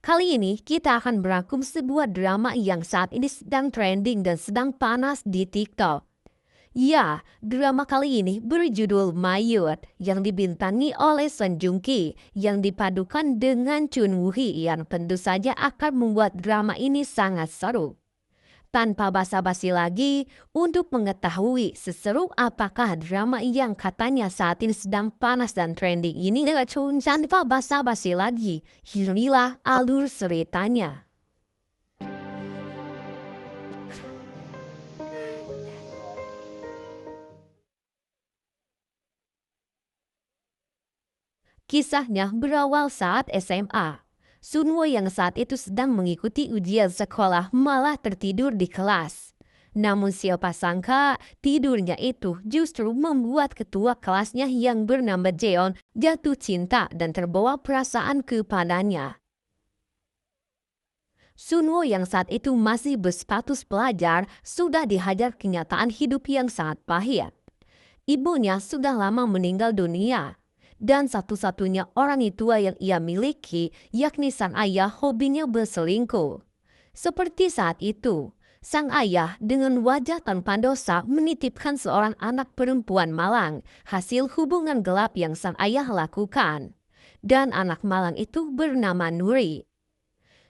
Kali ini kita akan merangkum sebuah drama yang saat ini sedang trending dan sedang panas di TikTok. Ya, drama kali ini berjudul Mayut yang dibintangi oleh Song Joong Ki yang dipadukan dengan Chun Woo Hee yang tentu saja akan membuat drama ini sangat seru. Tanpa basa-basi lagi, untuk mengetahui seseru apakah drama yang katanya saat ini sedang panas dan trending ini, tanpa basa-basi lagi, inilah alur ceritanya. Kisahnya berawal saat SMA. Sunwo yang saat itu sedang mengikuti ujian sekolah malah tertidur di kelas. Namun siapa sangka tidurnya itu justru membuat ketua kelasnya yang bernama Jeon jatuh cinta dan terbawa perasaan kepadanya. Sunwo yang saat itu masih berstatus pelajar sudah dihajar kenyataan hidup yang sangat pahit. Ibunya sudah lama meninggal dunia. Dan satu-satunya orang tua yang ia miliki, yakni sang ayah, hobinya berselingkuh. Seperti saat itu, sang ayah dengan wajah tanpa dosa menitipkan seorang anak perempuan malang, hasil hubungan gelap yang sang ayah lakukan. Dan anak malang itu bernama Nuri.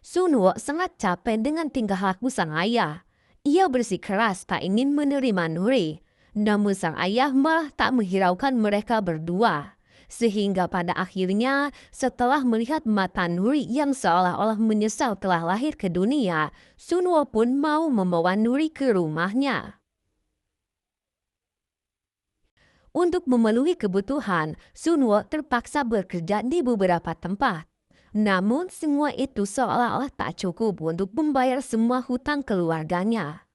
Sunwo sangat capek dengan tingkah laku sang ayah. Ia bersikeras tak ingin menerima Nuri. Namun sang ayah malah tak menghiraukan mereka berdua. Sehingga pada akhirnya setelah melihat mata Nuri yang seolah-olah menyesal telah lahir ke dunia, Sunwo pun mau membawa Nuri ke rumahnya. Untuk memenuhi kebutuhan, Sunwo terpaksa bekerja di beberapa tempat. Namun semua itu seolah-olah tak cukup untuk membayar semua hutang keluarganya.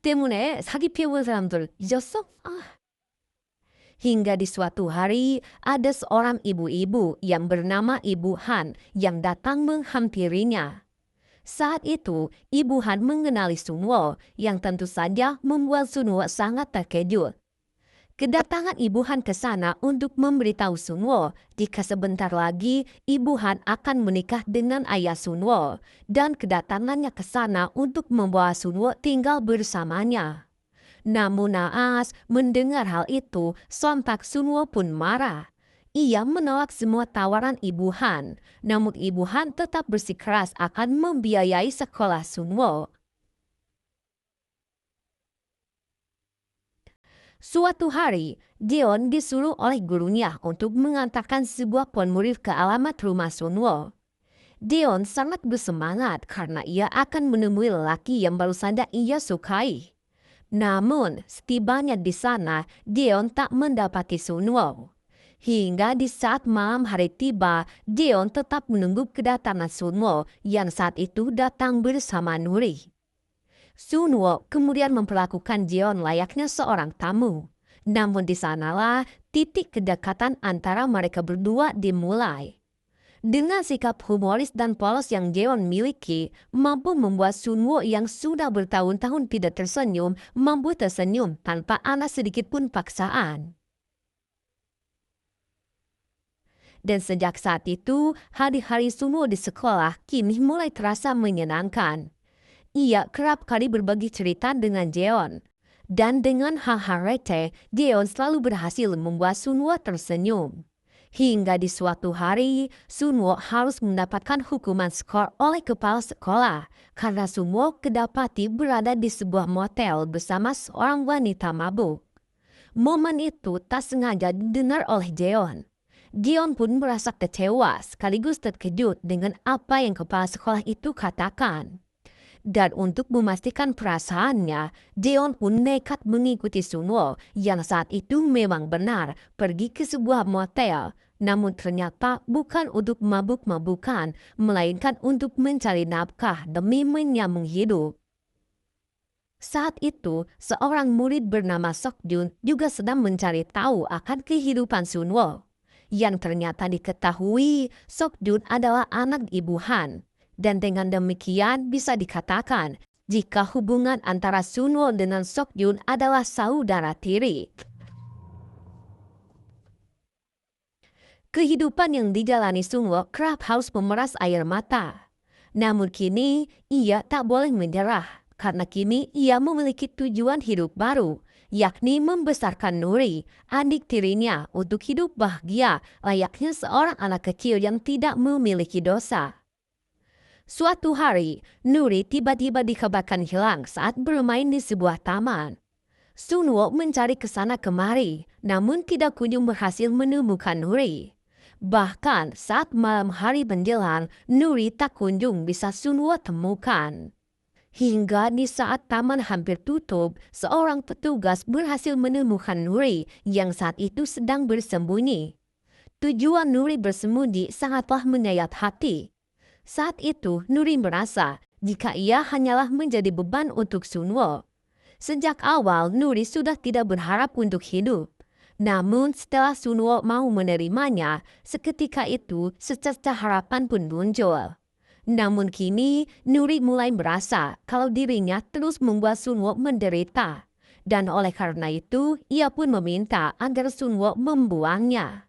때문에 사기 피해본 사람들 잊었어? Hingga di suatu hari, ada seorang ibu-ibu yang bernama Ibu Han yang datang menghampirinya. Saat itu, Ibu Han mengenali Sunwo yang tentu saja membuat Sunwo sangat terkejut. Kedatangan Ibu Han ke sana untuk memberitahu Sunwo jika sebentar lagi Ibu Han akan menikah dengan ayah Sunwo dan kedatangannya ke sana untuk membawa Sunwo tinggal bersamanya. Namun naas mendengar hal itu, sontak Sunwo pun marah. Ia menolak semua tawaran Ibu Han, namun Ibu Han tetap bersikeras akan membiayai sekolah Sunwo. Suatu hari, Jeon disuruh oleh gurunya untuk mengantarkan sebuah formulir ke alamat rumah Sunwo. Jeon sangat bersemangat karena ia akan menemui lelaki yang baru saja ia sukai. Namun, setibanya di sana, Jeon tak mendapati Sunwo. Hingga di saat malam hari tiba, Jeon tetap menunggu kedatangan Sunwo yang saat itu datang bersama Nuri. Sunwo kemudian memperlakukan Jeon layaknya seorang tamu. Namun di sanalah titik kedekatan antara mereka berdua dimulai. Dengan sikap humoris dan polos yang Jeon miliki, mampu membuat Sunwo yang sudah bertahun-tahun tidak tersenyum, mampu tersenyum tanpa ada sedikit pun paksaan. Dan sejak saat itu, hari-hari Sunwo di sekolah kini mulai terasa menyenangkan. Ia kerap kali berbagi cerita dengan Jeon. Dan dengan hal-hal receh, Jeon selalu berhasil membuat Sunwo tersenyum. Hingga di suatu hari, Sunwo harus mendapatkan hukuman skor oleh kepala sekolah karena Sunwo kedapati berada di sebuah motel bersama seorang wanita mabuk. Momen itu tak sengaja didengar oleh Jeon. Jeon pun merasa kecewa sekaligus terkejut dengan apa yang kepala sekolah itu katakan. Dan untuk memastikan perasaannya, Jeon pun nekat mengikuti Sunwo yang saat itu memang benar pergi ke sebuah motel. Namun ternyata bukan untuk mabuk-mabukan, melainkan untuk mencari nafkah demi menyambung hidup. Saat itu, seorang murid bernama Sokjun juga sedang mencari tahu akan kehidupan Sunwo. Yang ternyata diketahui, Sokjun adalah anak Ibu Han. Dan dengan demikian bisa dikatakan jika hubungan antara Sunwo dengan Sokjun adalah saudara tiri. Kehidupan yang dijalani Sunwo kerap harus memeras air mata. Namun kini ia tak boleh menyerah karena kini ia memiliki tujuan hidup baru, yakni membesarkan Nuri, adik tirinya, untuk hidup bahagia layaknya seorang anak kecil yang tidak memiliki dosa. Suatu hari, Nuri tiba-tiba dikabarkan hilang saat bermain di sebuah taman. Sunwo mencari ke sana kemari, namun tidak kunjung berhasil menemukan Nuri. Bahkan saat malam hari menjelang, Nuri tak kunjung bisa Sunwo temukan. Hingga di saat taman hampir tutup, seorang petugas berhasil menemukan Nuri yang saat itu sedang bersembunyi. Tujuan Nuri bersembunyi sangatlah menyayat hati. Saat itu, Nuri merasa jika ia hanyalah menjadi beban untuk Sunwo. Sejak awal, Nuri sudah tidak berharap untuk hidup. Namun setelah Sunwo mau menerimanya, seketika itu secerca harapan pun muncul. Namun kini, Nuri mulai merasa kalau dirinya terus membuat Sunwo menderita. Dan oleh karena itu, ia pun meminta agar Sunwo membuangnya.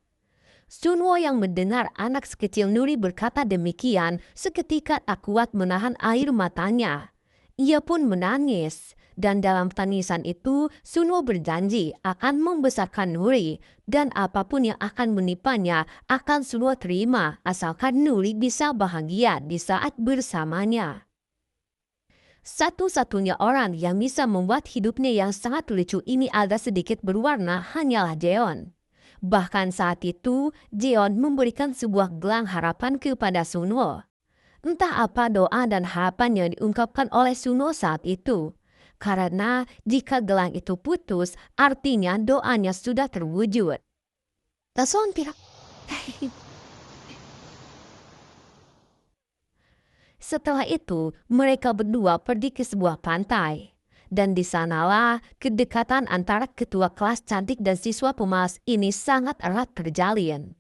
Sunwo yang mendengar anak sekecil Nuri berkata demikian, seketika tak kuat menahan air matanya. Ia pun menangis. Dan dalam tangisan itu, Sunwo berjanji akan membesarkan Nuri dan apapun yang akan menipanya akan Sunwo terima asalkan Nuri bisa bahagia di saat bersamanya. Satu-satunya orang yang bisa membuat hidupnya yang sangat lucu ini agak sedikit berwarna hanyalah Jeon. Bahkan saat itu, Jeon memberikan sebuah gelang harapan kepada Sunwo. Entah apa doa dan harapan yang diungkapkan oleh Sunwo saat itu. Karena jika gelang itu putus, artinya doanya sudah terwujud. Setelah itu, mereka berdua pergi ke sebuah pantai. Dan di sanalah kedekatan antara ketua kelas cantik dan siswa pemalas ini sangat erat terjalin.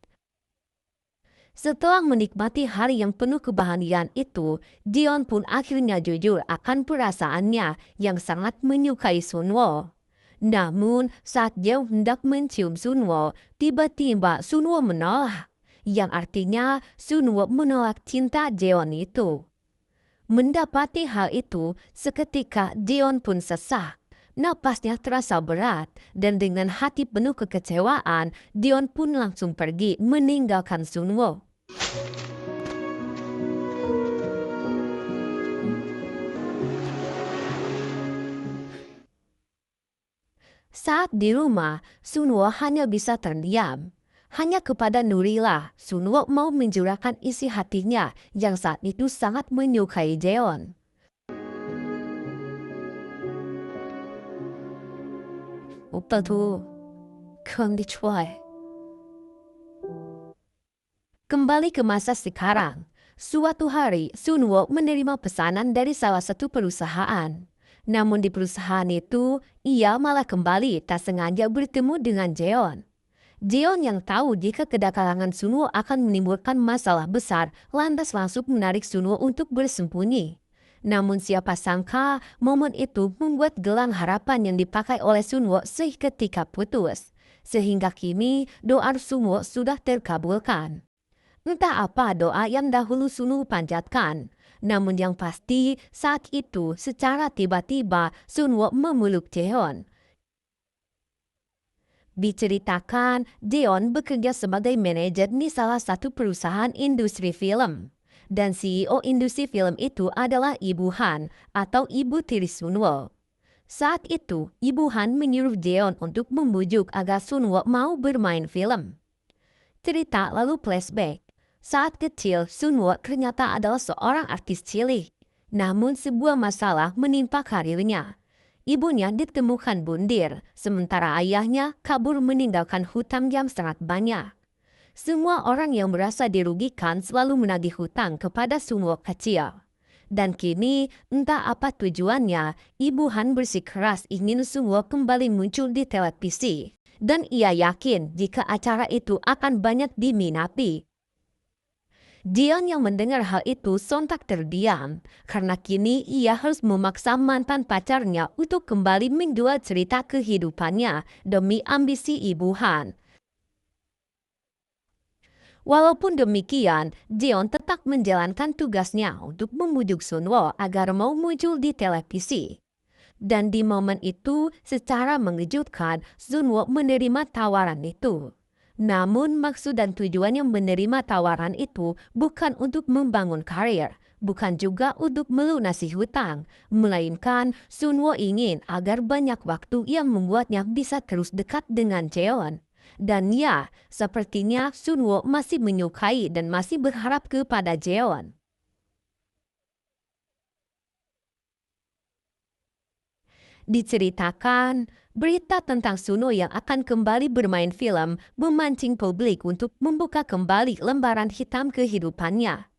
Setelah menikmati hari yang penuh kebahagiaan itu, Jeon pun akhirnya jujur akan perasaannya yang sangat menyukai Sunwo. Namun saat Jeon hendak mencium Sunwo, tiba-tiba Sunwo menolak, yang artinya Sunwo menolak cinta Jeon itu. Mendapati hal itu, seketika Jeon pun sesak. Napasnya terasa berat dan dengan hati penuh kekecewaan, Jeon pun langsung pergi meninggalkan Sunwo. Saat di rumah, Sunwo hanya bisa terdiam. Hanya kepada Nurilah, Sunwo mau mencurahkan isi hatinya yang saat itu sangat menyukai Jeon. 오빠도 그런 게 좋아해. Kembali ke masa sekarang, suatu hari Sunwo menerima pesanan dari salah satu perusahaan. Namun di perusahaan itu, ia malah kembali tak sengaja bertemu dengan Jeon. Jeon yang tahu jika kedatangan Sunwo akan menimbulkan masalah besar, lantas langsung menarik Sunwo untuk bersembunyi. Namun siapa sangka momen itu membuat gelang harapan yang dipakai oleh Sunwo seketika putus. Sehingga kini doa Sunwo sudah terkabulkan. Entah apa doa yang dahulu Sunwo panjatkan. Namun yang pasti saat itu secara tiba-tiba Sunwo memeluk Jeon. Diceritakan, Jeon bekerja sebagai manajer di salah satu perusahaan industri film. Dan CEO industri film itu adalah Ibu Han atau ibu tiri Sunwo. Saat itu, Ibu Han menyuruh Jeon untuk membujuk agar Sunwo mau bermain film. Cerita lalu flashback. Saat kecil, Sunwo ternyata adalah seorang artis cilik. Namun sebuah masalah menimpa karirnya. Ibunya ditemukan bundir, sementara ayahnya kabur meninggalkan hutang yang sangat banyak. Semua orang yang merasa dirugikan selalu menagih hutang kepada Sunwo kecil. Dan kini, entah apa tujuannya, Ibu Han bersikeras ingin Sunwo kembali muncul di televisi. Dan ia yakin jika acara itu akan banyak diminati. Jeon yang mendengar hal itu sontak terdiam, karena kini ia harus memaksa mantan pacarnya untuk kembali menjual cerita kehidupannya demi ambisi Ibu Han. Walaupun demikian, Jeon tetap menjalankan tugasnya untuk membujuk Sunwo agar mau muncul di televisi. Dan di momen itu, secara mengejutkan, Sunwo menerima tawaran itu. Namun maksud dan tujuannya menerima tawaran itu bukan untuk membangun karir, bukan juga untuk melunasi hutang, melainkan Sunwo ingin agar banyak waktu yang membuatnya bisa terus dekat dengan Jeon. Dan ya, sepertinya Sunwo masih menyukai dan masih berharap kepada Jeon. Diceritakan, berita tentang Sunwo yang akan kembali bermain film memancing publik untuk membuka kembali lembaran hitam kehidupannya.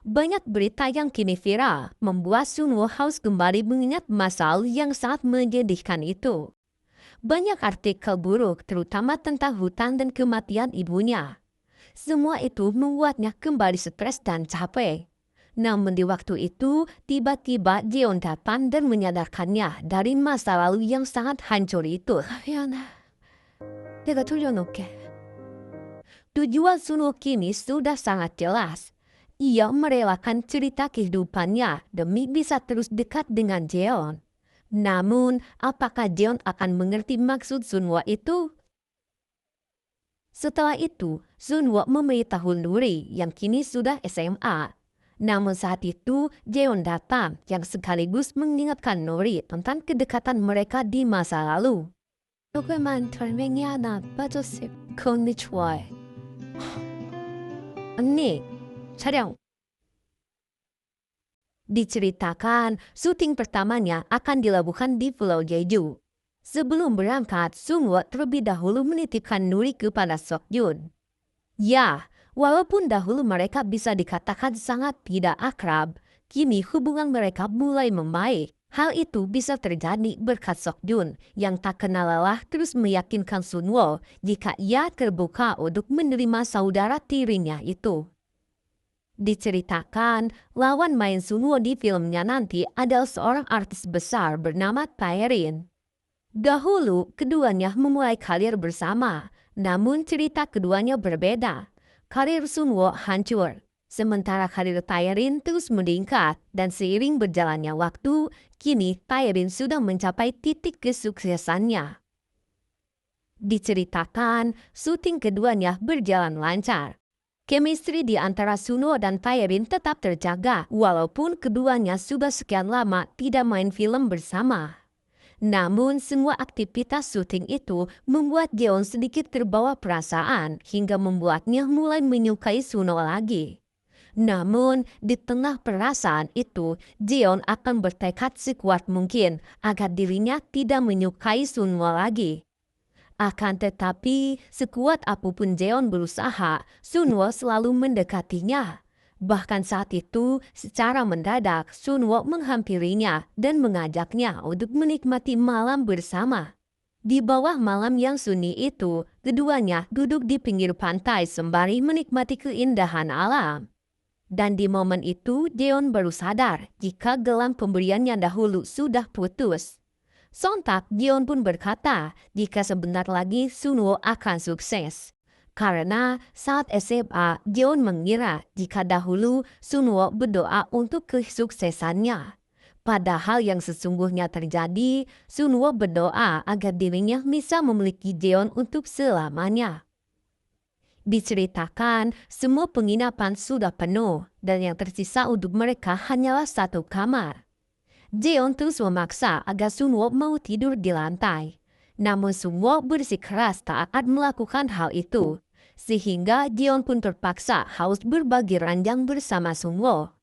Banyak berita yang kini viral membuat Sunwo haus kembali mengingat masa lalu yang sangat menyedihkan itu. Banyak artikel buruk terutama tentang hutang dan kematian ibunya. Semua itu membuatnya kembali stres dan capek. Namun di waktu itu, tiba-tiba Jeon datang dan menyadarkannya dari masa lalu yang sangat hancur itu. 미안해. 내가 돌려놓게. Tujuan Sunwo kini sudah sangat jelas. Ia merelakan cerita kehidupannya demi bisa terus dekat dengan Jeon. Namun, apakah Jeon akan mengerti maksud Sunwo itu? Setelah itu, Sunwo memberitahu Nuri yang kini sudah SMA. Namun saat itu, Jeon datang yang sekaligus mengingatkan Nuri tentang kedekatan mereka di masa lalu. 조금만 돌멩이 하나 빠졌을 konnichiwa. 언니, 촬영. Diceritakan, syuting pertamanya akan dilakukan di Pulau Jeju. Sebelum berangkat, Sunwo terlebih dahulu menitipkan Nuri kepada Seokjun. Ya, walaupun dahulu mereka bisa dikatakan sangat tidak akrab, kini hubungan mereka mulai membaik. Hal itu bisa terjadi berkat Seokjun yang tak kenal lelah terus meyakinkan Sunwo jika ia terbuka untuk menerima saudara tirinya itu. Diceritakan, lawan main Sunwo di filmnya nanti adalah seorang artis besar bernama Taerin. Dahulu, keduanya memulai karir bersama, namun cerita keduanya berbeda. Karir Sunwo hancur, sementara karir Taerin terus meningkat dan seiring berjalannya waktu, kini Taerin sudah mencapai titik kesuksesannya. Diceritakan, syuting keduanya berjalan lancar. Chemistry di antara Sunwo dan Taerin tetap terjaga walaupun keduanya sudah sekian lama tidak main film bersama. Namun semua aktivitas syuting itu membuat Jeon sedikit terbawa perasaan hingga membuatnya mulai menyukai Sunwo lagi. Namun di tengah perasaan itu, Jeon akan bertekad sekuat mungkin agar dirinya tidak menyukai Sunwo lagi. Akan tetapi, sekuat apapun Jeon berusaha, Sunwo selalu mendekatinya. Bahkan saat itu, secara mendadak, Sunwo menghampirinya dan mengajaknya untuk menikmati malam bersama. Di bawah malam yang sunyi itu, keduanya duduk di pinggir pantai sembari menikmati keindahan alam. Dan di momen itu, Jeon baru sadar jika gelang pemberiannya dahulu sudah putus. Sontak, Jeon pun berkata jika sebentar lagi Sunwo akan sukses. Karena saat SMA, Jeon mengira jika dahulu Sunwo berdoa untuk kesuksesannya. Padahal yang sesungguhnya terjadi, Sunwo berdoa agar dirinya bisa memiliki Jeon untuk selamanya. Diceritakan, semua penginapan sudah penuh dan yang tersisa untuk mereka hanyalah satu kamar. Jeon terus memaksa agar Sunwo mau tidur di lantai. Namun Sunwo bersikeras tak akan melakukan hal itu. Sehingga Jeon pun terpaksa harus berbagi ranjang bersama Sunwo.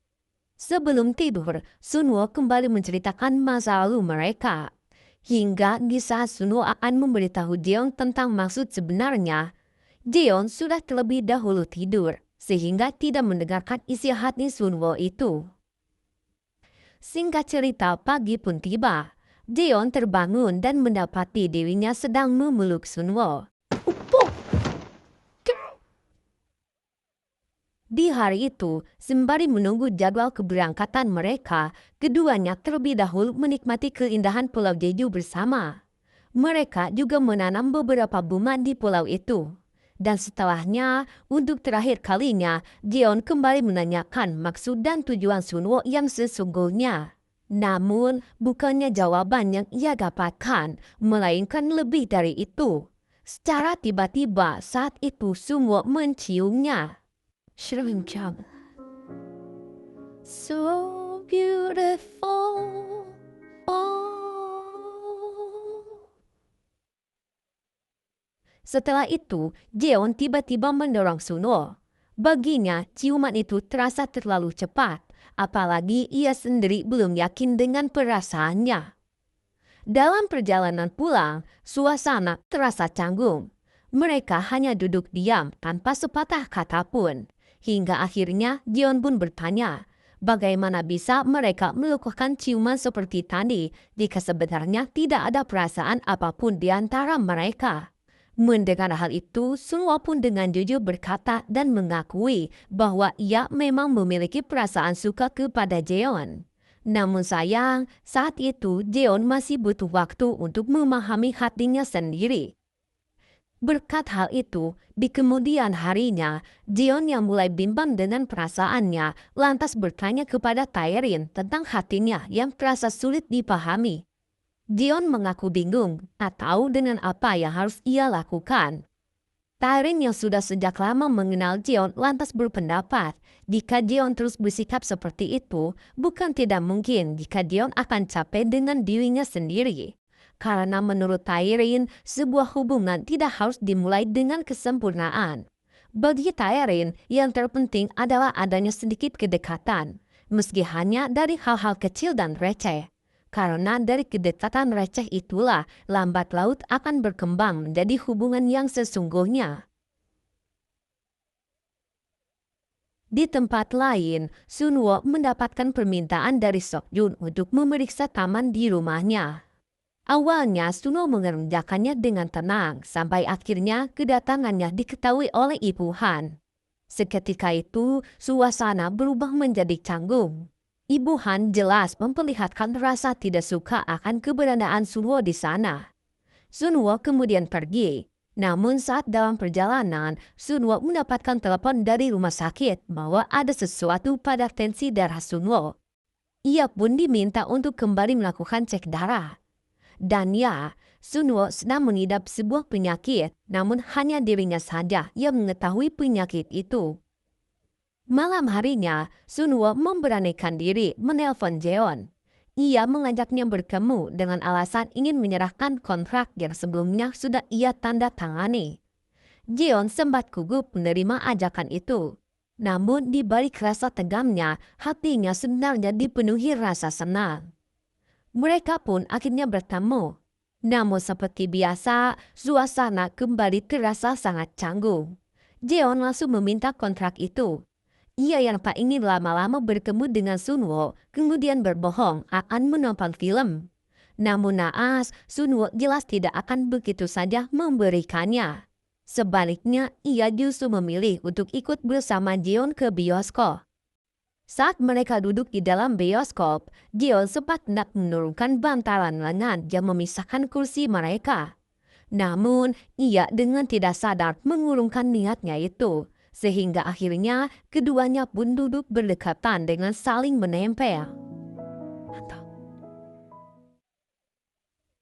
Sebelum tidur, Sunwo kembali menceritakan masa lalu mereka. Hingga di saat Sunwo akan memberitahu Jeon tentang maksud sebenarnya, Jeon sudah terlebih dahulu tidur, sehingga tidak mendengarkan isi hati Sunwo itu. Singkat cerita, pagi pun tiba. Jeon terbangun dan mendapati dirinya sedang memeluk Sunwo. Di hari itu, sembari menunggu jadwal keberangkatan mereka, keduanya terlebih dahulu menikmati keindahan Pulau Jeju bersama. Mereka juga menanam beberapa bunga di pulau itu. Dan setelahnya, untuk terakhir kalinya, Jeon kembali menanyakan maksud dan tujuan Sunwo yang sesungguhnya. Namun, bukannya jawaban yang ia dapatkan, melainkan lebih dari itu. Secara tiba-tiba saat itu Sunwo menciumnya. Shrimchang. So beautiful. Oh. Setelah itu, Jeon tiba-tiba mendorong Sunwo. Baginya, ciuman itu terasa terlalu cepat, apalagi ia sendiri belum yakin dengan perasaannya. Dalam perjalanan pulang, suasana terasa canggung. Mereka hanya duduk diam tanpa sepatah kata pun. Hingga akhirnya Jeon pun bertanya, bagaimana bisa mereka melakukan ciuman seperti tadi jika sebenarnya tidak ada perasaan apapun di antara mereka. Mendengar hal itu, Sunwo pun dengan jujur berkata dan mengakui bahwa ia memang memiliki perasaan suka kepada Jeon. Namun sayang, saat itu Jeon masih butuh waktu untuk memahami hatinya sendiri. Berkat hal itu, di kemudian harinya, Jeon yang mulai bimbang dengan perasaannya lantas bertanya kepada Taerin tentang hatinya yang terasa sulit dipahami. Jeon mengaku bingung, tak tahu dengan apa yang harus ia lakukan. Taerin yang sudah sejak lama mengenal Jeon lantas berpendapat, jika Jeon terus bersikap seperti itu, bukan tidak mungkin jika Jeon akan capek dengan dirinya sendiri. Karena menurut Taerin, sebuah hubungan tidak harus dimulai dengan kesempurnaan. Bagi Taerin, yang terpenting adalah adanya sedikit kedekatan, meski hanya dari hal-hal kecil dan receh. Karena dari kedekatan receh itulah lambat laut akan berkembang menjadi hubungan yang sesungguhnya. Di tempat lain, Sunwo mendapatkan permintaan dari Seokjun untuk memeriksa taman di rumahnya. Awalnya Sunwo mengerjakannya dengan tenang sampai akhirnya kedatangannya diketahui oleh Ibu Han. Seketika itu, suasana berubah menjadi canggung. Ibu Han jelas memperlihatkan rasa tidak suka akan keberadaan Sunwo di sana. Sunwo kemudian pergi. Namun saat dalam perjalanan, Sunwo mendapatkan telepon dari rumah sakit bahwa ada sesuatu pada tensi darah Sunwo. Ia pun diminta untuk kembali melakukan cek darah. Dan ya, Sunwo sedang mengidap sebuah penyakit, namun hanya dirinya saja yang mengetahui penyakit itu. Malam harinya, Sunwo memberanikan diri menelpon Jeon. Ia mengajaknya bertemu dengan alasan ingin menyerahkan kontrak yang sebelumnya sudah ia tanda tangani. Jeon sempat gugup menerima ajakan itu. Namun di balik rasa tegamnya, hatinya sebenarnya dipenuhi rasa senang. Mereka pun akhirnya bertemu. Namun seperti biasa, suasana kembali terasa sangat canggung. Jeon langsung meminta kontrak itu. Ia yang tak ingin lama-lama bertemu dengan Sunwo, kemudian berbohong akan menonton film. Namun naas, Sunwo jelas tidak akan begitu saja memberikannya. Sebaliknya, ia justru memilih untuk ikut bersama Jeon ke bioskop. Saat mereka duduk di dalam bioskop, Jeon sempat hendak menurunkan bantalan lengan yang memisahkan kursi mereka. Namun, ia dengan tidak sadar mengurungkan niatnya itu. Sehingga akhirnya keduanya pun duduk berdekatan dengan saling menempel.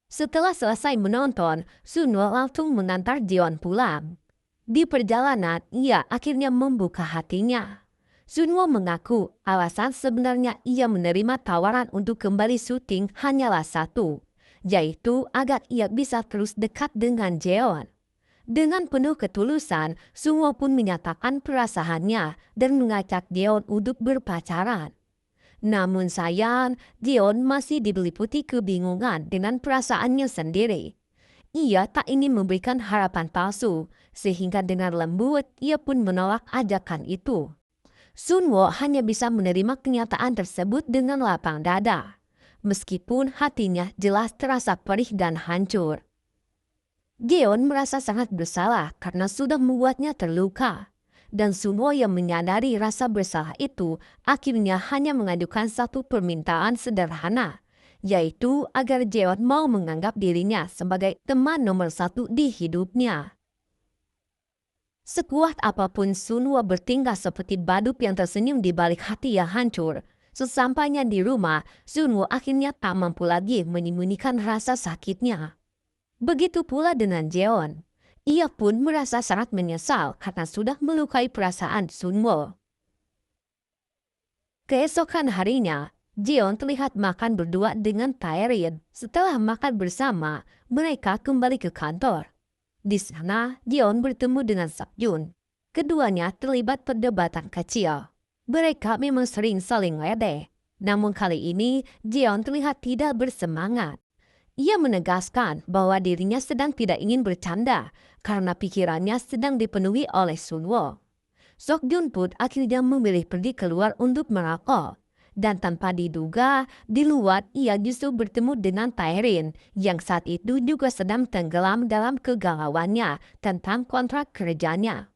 Setelah selesai menonton, Sunwo langsung mengantar Jeon pulang. Di perjalanan, ia akhirnya membuka hatinya. Sunwo mengaku alasan sebenarnya ia menerima tawaran untuk kembali syuting hanyalah satu, yaitu agar ia bisa terus dekat dengan Jeon. Dengan penuh ketulusan, Sunwo pun menyatakan perasaannya dan mengajak Jeon untuk berpacaran. Namun sayang, Jeon masih diliputi kebingungan dengan perasaannya sendiri. Ia tak ingin memberikan harapan palsu, sehingga dengan lembut ia pun menolak ajakan itu. Sunwo hanya bisa menerima kenyataan tersebut dengan lapang dada, meskipun hatinya jelas terasa perih dan hancur. Jeon merasa sangat bersalah karena sudah membuatnya terluka. Dan Sunwo yang menyadari rasa bersalah itu akhirnya hanya mengajukan satu permintaan sederhana, yaitu agar Jeon mau menganggap dirinya sebagai teman nomor satu di hidupnya. Sekuat apapun Sunwo bertingkah seperti badut yang tersenyum di balik hati yang hancur. Sesampainya di rumah, Sunwo akhirnya tak mampu lagi menyembunyikan rasa sakitnya. Begitu pula dengan Jeon. Ia pun merasa sangat menyesal karena sudah melukai perasaan Sunwo. Keesokan harinya, Jeon terlihat makan berdua dengan Taerin. Setelah makan bersama, mereka kembali ke kantor. Di sana, Jeon bertemu dengan Seokjun. Keduanya terlibat perdebatan kecil. Mereka memang sering saling ledek. Namun kali ini, Jeon terlihat tidak bersemangat. Ia menegaskan bahwa dirinya sedang tidak ingin bercanda karena pikirannya sedang dipenuhi oleh Sunwo. Seokjun pun akhirnya memilih pergi keluar untuk merokok. Dan tanpa diduga, di luar ia justru bertemu dengan Taerin yang saat itu juga sedang tenggelam dalam kegalauannya tentang kontrak kerjanya.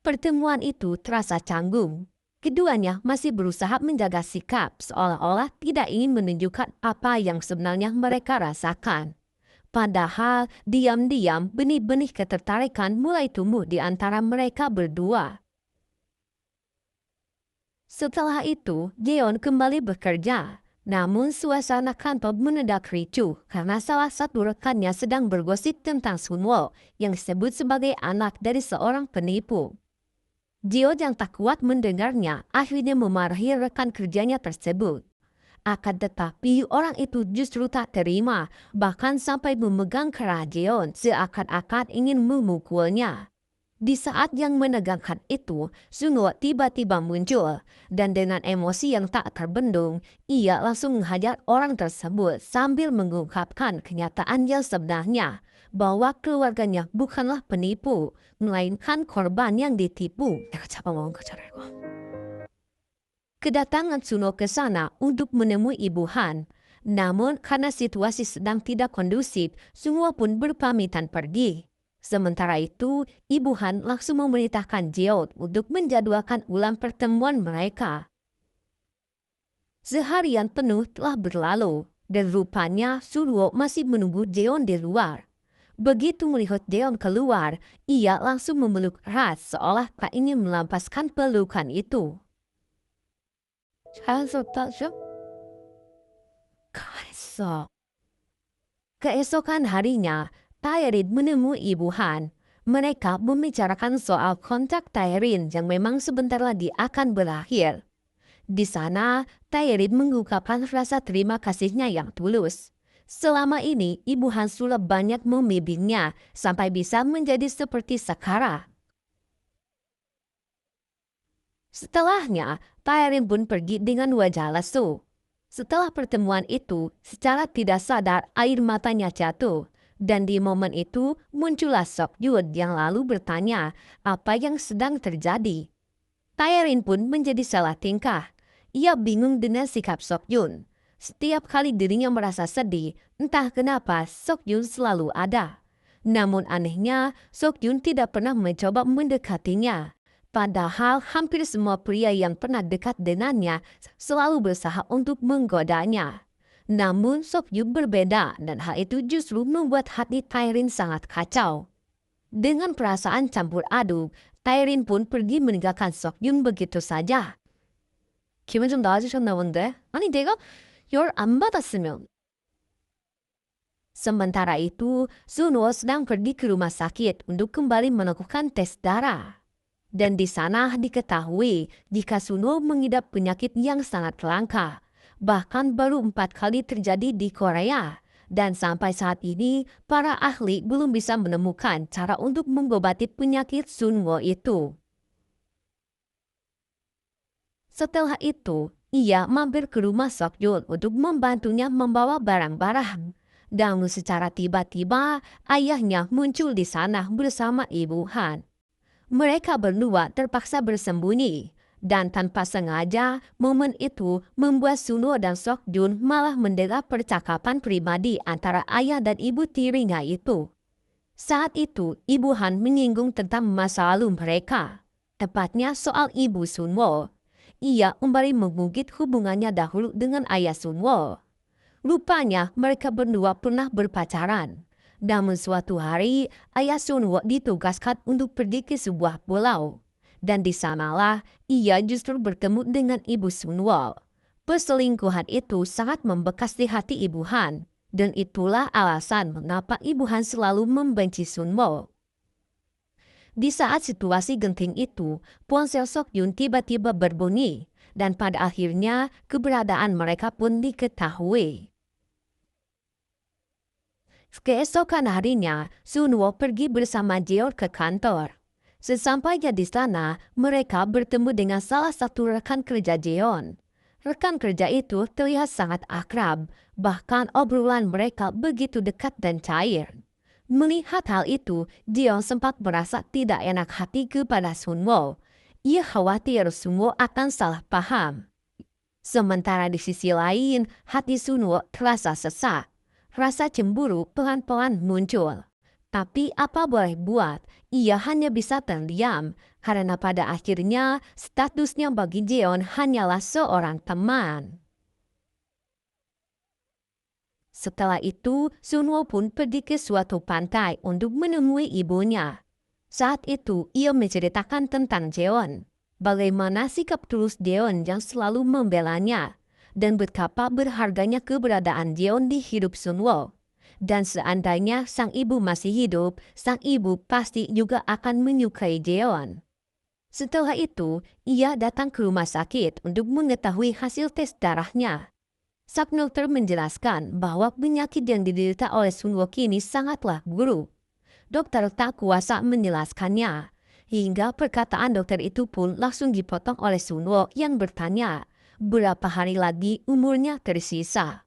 Pertemuan itu terasa canggung. Keduanya masih berusaha menjaga sikap seolah-olah tidak ingin menunjukkan apa yang sebenarnya mereka rasakan. Padahal diam-diam benih-benih ketertarikan mulai tumbuh di antara mereka berdua. Setelah itu, Jeon kembali bekerja. Namun suasana kantor mendadak ricuh karena salah satu rekannya sedang bergosip tentang Sunwo yang disebut sebagai anak dari seorang penipu. Jeon yang tak kuat mendengarnya akhirnya memarahi rekan kerjanya tersebut. Akan tetapi orang itu justru tak terima, bahkan sampai memegang kera Jeon seakan-akan ingin memukulnya. Di saat yang menegangkan itu, Sunwo tiba-tiba muncul, dan dengan emosi yang tak terbendung, ia langsung menghajar orang tersebut sambil mengungkapkan kenyataan yang sebenarnya, bahwa keluarganya bukanlah penipu, melainkan korban yang ditipu. Kedatangan Sunwo ke sana untuk menemui Ibu Han. Namun karena situasi sedang tidak kondusif, Sunwo pun berpamitan pergi. Sementara itu, Ibu Han langsung memerintahkan Jeon untuk menjadwalkan ulang pertemuan mereka. Seharian penuh telah berlalu, dan rupanya Sunwo masih menunggu Jeon di luar. Begitu melihat Jeon keluar, ia langsung memeluk erat seolah tak ingin melepaskan pelukan itu. Keesokan harinya, Taerin menemui Ibu Han. Mereka membicarakan soal kontrak Taerin yang memang sebentar lagi akan berakhir. Di sana, Taerin mengungkapkan rasa terima kasihnya yang tulus. Selama ini, Ibu Han sudah banyak membimbingnya sampai bisa menjadi seperti sekarang. Setelahnya, Taerin pun pergi dengan wajah lesu. Setelah pertemuan itu, secara tidak sadar air matanya jatuh. Dan di momen itu muncullah Seokjun yang lalu bertanya apa yang sedang terjadi. Taerin pun menjadi salah tingkah. Ia bingung dengan sikap Seokjun. Setiap kali dirinya merasa sedih, entah kenapa Seokjun selalu ada. Namun anehnya, Seokjun tidak pernah mencoba mendekatinya. Padahal hampir semua pria yang pernah dekat dengannya selalu berusaha untuk menggodanya. Namun Seokjun berbeda dan hal itu justru membuat hati Taerin sangat kacau. Dengan perasaan campur aduk, Taerin pun pergi meninggalkan Seokjun begitu saja. 기분 좀 나아지셨나 본데? 아니 내가 열 안 받았으면. Sementara itu, Sunwo sedang pergi ke rumah sakit untuk kembali melakukan tes darah. Dan di sana diketahui jika Sunwo mengidap penyakit yang sangat langka. Bahkan baru 4 kali terjadi di Korea. Dan sampai saat ini, para ahli belum bisa menemukan cara untuk mengobati penyakit Sunwo itu. Setelah itu, ia mampir ke rumah Seokjun untuk membantunya membawa barang-barang. Dan secara tiba-tiba, ayahnya muncul di sana bersama Ibu Han. Mereka berdua terpaksa bersembunyi. Dan tanpa sengaja, momen itu membuat Sunwo dan Seokjun malah mendengar percakapan pribadi antara ayah dan ibu tirinya itu. Saat itu, Ibu Han menyinggung tentang masa lalu mereka. Tepatnya soal ibu Sunwo. Ia kembali mengungkit hubungannya dahulu dengan ayah Sunwo. Rupanya mereka berdua pernah berpacaran. Namun suatu hari, ayah Sunwo ditugaskan untuk pergi ke sebuah pulau. Dan di sanalah ia justru bertemu dengan ibu Sunwo. Perselingkuhan itu sangat membekas di hati Ibu Han. Dan itulah alasan mengapa Ibu Han selalu membenci Sunwo. Di saat situasi genting itu, ponsel Sokyun tiba-tiba berbunyi. Dan pada akhirnya keberadaan mereka pun diketahui. Keesokan harinya, Sunwo pergi bersama Jeon ke kantor. Sesampainya di sana, mereka bertemu dengan salah satu rekan kerja Jeon. Rekan kerja itu terlihat sangat akrab, bahkan obrolan mereka begitu dekat dan cair. Melihat hal itu, Jeon sempat merasa tidak enak hati kepada Sunwo. Ia khawatir Sunwo akan salah paham. Sementara di sisi lain, hati Sunwo terasa sesak. Rasa cemburu pelan-pelan muncul. Tapi apa boleh buat, ia hanya bisa terdiam karena pada akhirnya statusnya bagi Jeon hanyalah seorang teman. Setelah itu, Sunwo pun pergi ke suatu pantai untuk menemui ibunya. Saat itu, ia menceritakan tentang Jeon. Bagaimana sikap tulus Jeon yang selalu membelanya. Dan betapa berharganya keberadaan Jeon di hidup Sunwo. Dan seandainya sang ibu masih hidup, sang ibu pasti juga akan menyukai Jeon. Setelah itu, ia datang ke rumah sakit untuk mengetahui hasil tes darahnya. Sang dokter menjelaskan bahwa penyakit yang diderita oleh Sunwo kini sangatlah buruk. Dokter tak kuasa menjelaskannya. Hingga perkataan dokter itu pun langsung dipotong oleh Sunwo yang bertanya, berapa hari lagi umurnya tersisa.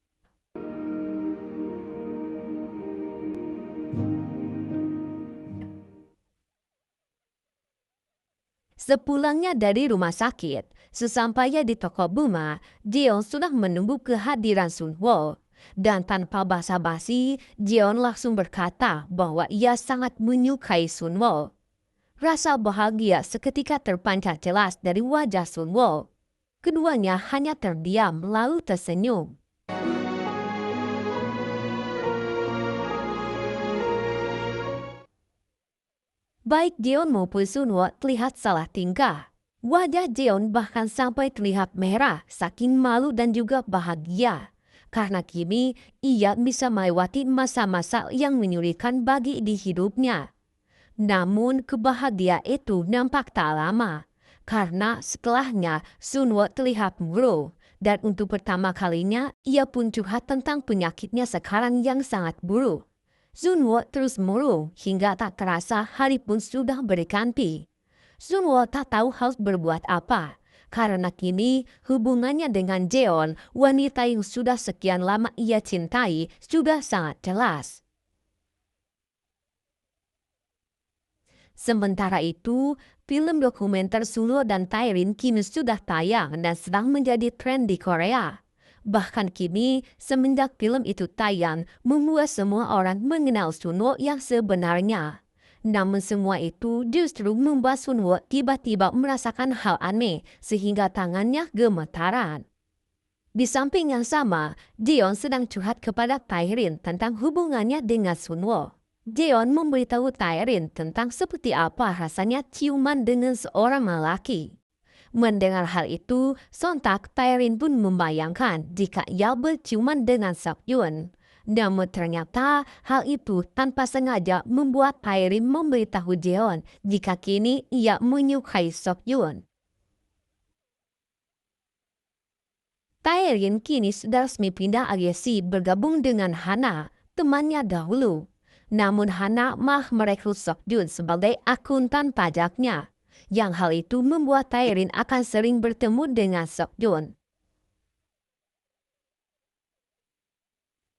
Sepulangnya dari rumah sakit, sesampainya di toko bunga, Jeon sudah menunggu kehadiran Sunwo. Dan tanpa basa-basi, Jeon langsung berkata bahwa ia sangat menyukai Sunwo. Rasa bahagia seketika terpancar jelas dari wajah Sunwo. Keduanya hanya terdiam lalu tersenyum. Baik Jeon maupun Sunwo terlihat salah tingkah. Wajah Jeon bahkan sampai terlihat merah, saking malu dan juga bahagia. Karena kini ia bisa melewati masa-masa yang menyulitkan bagi di hidupnya. Namun kebahagiaan itu nampak tak lama. Karena setelahnya Sunwo terlihat murung. Dan untuk pertama kalinya ia pun curhat tentang penyakitnya sekarang yang sangat buruk. Sunwo terus murung hingga tak terasa hari pun sudah berganti. Sunwo tak tahu harus berbuat apa. Karena kini hubungannya dengan Jeon, wanita yang sudah sekian lama ia cintai, sudah sangat jelas. Sementara itu, film dokumenter Sunwo dan Taerin kini sudah tayang dan sedang menjadi tren di Korea. Bahkan kini, semenjak film itu tayang, membuat semua orang mengenal Sunwo yang sebenarnya. Namun semua itu justru membuat Sunwo tiba-tiba merasakan hal aneh sehingga tangannya gemetaran. Di samping yang sama, Jeon sedang curhat kepada Taerin tentang hubungannya dengan Sunwo. Jeon memberitahu Taerin tentang seperti apa rasanya ciuman dengan seorang lelaki. Mendengar hal itu, sontak Taerin pun membayangkan jika ia berciuman dengan Sokyun. Namun ternyata hal itu tanpa sengaja membuat Taerin memberitahu Jeon jika kini ia menyukai Sokyun. Taerin kini sudah resmi pindah agesi bergabung dengan Hana, temannya dahulu. Namun Hana malah merekrut Sokyun sebagai akuntan pajaknya. Yang hal itu membuat Taerin akan sering bertemu dengan Sokyun.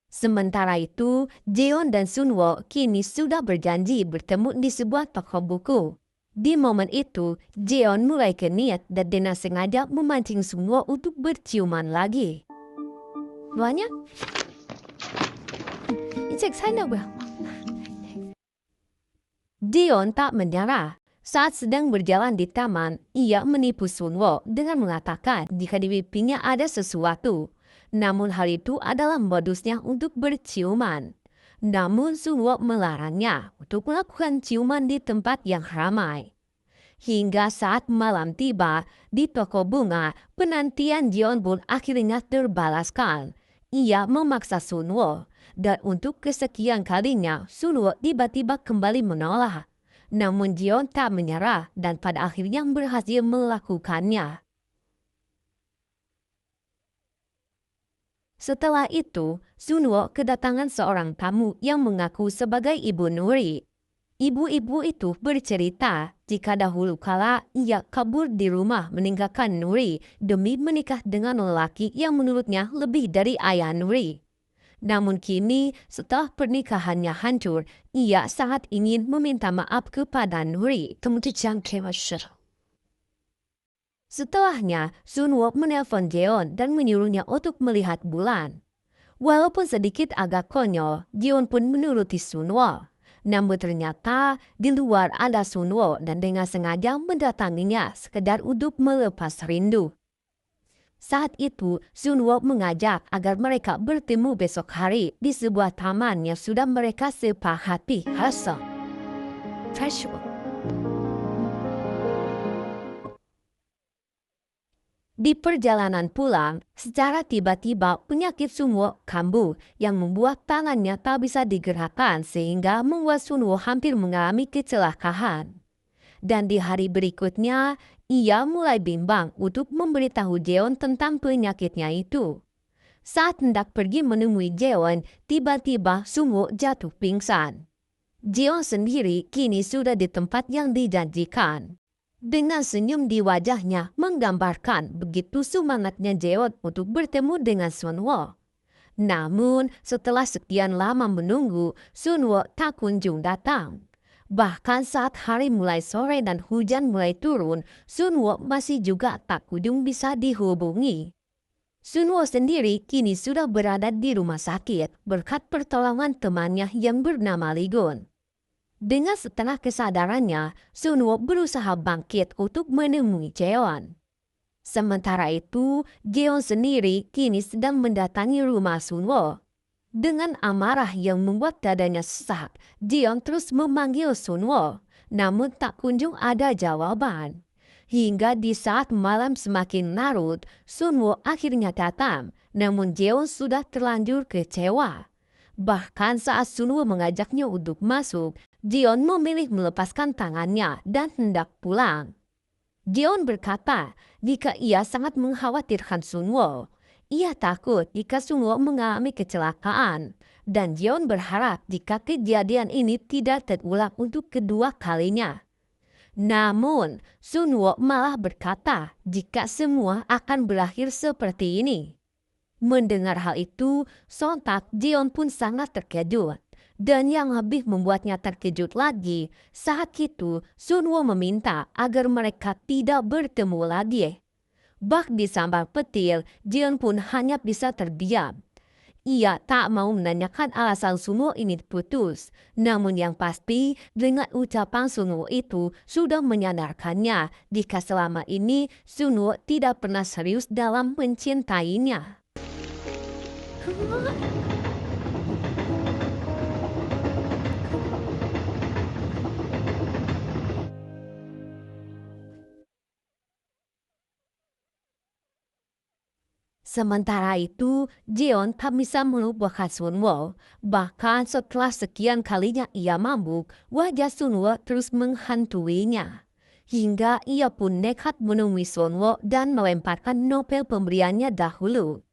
Sementara itu, Jeon dan Sunwo kini sudah berjanji bertemu di sebuah toko buku. Di momen itu, Jeon mulai keniat dan dengan sengaja memancing Sunwo untuk berciuman lagi. Banyak? Jeon tak menyerah. Saat sedang berjalan di taman, ia menipu Sunwo dengan mengatakan jika di pipinya ada sesuatu. Namun hal itu adalah modusnya untuk berciuman. Namun Sunwo melarangnya untuk melakukan ciuman di tempat yang ramai. Hingga saat malam tiba di toko bunga, penantian Jeon pun akhirnya terbalaskan. Ia memaksa Sunwo, dan untuk kesekian kalinya Sunwo tiba-tiba kembali menolak. Namun Jeon tak menyerah dan pada akhirnya berhasil melakukannya. Setelah itu, Sunwo kedatangan seorang tamu yang mengaku sebagai Ibu Nuri. Ibu-ibu itu bercerita jika dahulu kala ia kabur di rumah meninggalkan Nuri demi menikah dengan lelaki yang menurutnya lebih dari ayah Nuri. Namun kini setelah pernikahannya hancur, ia sangat ingin meminta maaf kepada Nuri. Setelahnya, Sunwo menelpon Jeon dan menyuruhnya untuk melihat bulan. Walaupun sedikit agak konyol, Jeon pun menuruti Sunwo. Namun ternyata di luar ada Sunwo dan dengan sengaja mendatanginya sekedar untuk melepas rindu. Saat itu, Sunwo mengajak agar mereka bertemu besok hari di sebuah taman yang sudah mereka sepakati. Di perjalanan pulang, secara tiba-tiba penyakit Sunwo kambuh yang membuat tangannya tak bisa digerakkan sehingga membuat Sunwo hampir mengalami kecelakaan. Dan di hari berikutnya, ia mulai bimbang untuk memberitahu Jeon tentang penyakitnya itu. Saat hendak pergi menemui Jeon, tiba-tiba Sunwo jatuh pingsan. Jeon sendiri kini sudah di tempat yang dijanjikan. Dengan senyum di wajahnya menggambarkan begitu semangatnya Jeon untuk bertemu dengan Sunwo. Namun setelah sekian lama menunggu, Sunwo tak kunjung datang. Bahkan saat hari mulai sore dan hujan mulai turun, Sunwo masih juga tak kunjung bisa dihubungi. Sunwo sendiri kini sudah berada di rumah sakit berkat pertolongan temannya yang bernama Ligun. Dengan setengah kesadarannya, Sunwo berusaha bangkit untuk menemui Jeon. Sementara itu, Jeon sendiri kini sedang mendatangi rumah Sunwo. Dengan amarah yang membuat dadanya sesak, Jeon terus memanggil Sunwo, namun tak kunjung ada jawaban. Hingga di saat malam semakin larut, Sunwo akhirnya datang, namun Jeon sudah terlanjur kecewa. Bahkan saat Sunwo mengajaknya untuk masuk, Jeon memilih melepaskan tangannya dan hendak pulang. Jeon berkata jika ia sangat mengkhawatirkan Sunwo. Ia takut jika Sunwo mengalami kecelakaan. Dan Jeon berharap jika kejadian ini tidak terulang untuk kedua kalinya. Namun, Sunwo malah berkata jika semua akan berakhir seperti ini. Mendengar hal itu, sontak Jeon pun sangat terkejut. Dan yang lebih membuatnya terkejut lagi, saat itu Sunwo meminta agar mereka tidak bertemu lagi. Bak di sambal petir, Jeon pun hanya bisa terdiam. Ia tak mau menanyakan alasan Sunwo ini putus. Namun yang pasti, dengan ucapan Sunwo itu sudah menyadarkannya jika selama ini Sunwo tidak pernah serius dalam mencintainya. Sementara itu, Jeon tak bisa melupakan Sunwo. Bahkan setelah sekian kalinya ia mabuk, wajah Sunwo terus menghantuinya. Hingga ia pun nekat menemui Sunwo dan melemparkan novel pemberiannya dahulu.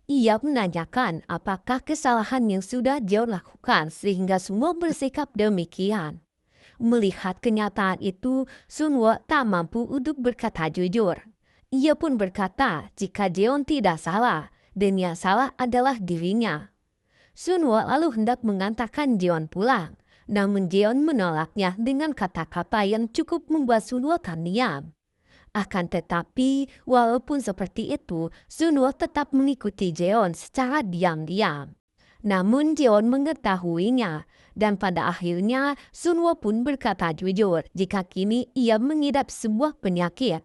Ia menanyakan apakah kesalahan yang sudah Jeon lakukan sehingga Sunwo bersikap demikian. Melihat kenyataan itu, Sunwo tak mampu untuk berkata jujur. Ia pun berkata jika Jeon tidak salah, dan yang salah adalah dirinya. Sunwo lalu hendak mengantarkan Jeon pulang, namun Jeon menolaknya dengan kata-kata yang cukup membuat Sunwo terdiam. Akan tetapi, walaupun seperti itu, Sunwo tetap mengikuti Jeon secara diam-diam. Namun Jeon mengetahuinya, dan pada akhirnya Sunwo pun berkata jujur jika kini ia mengidap sebuah penyakit.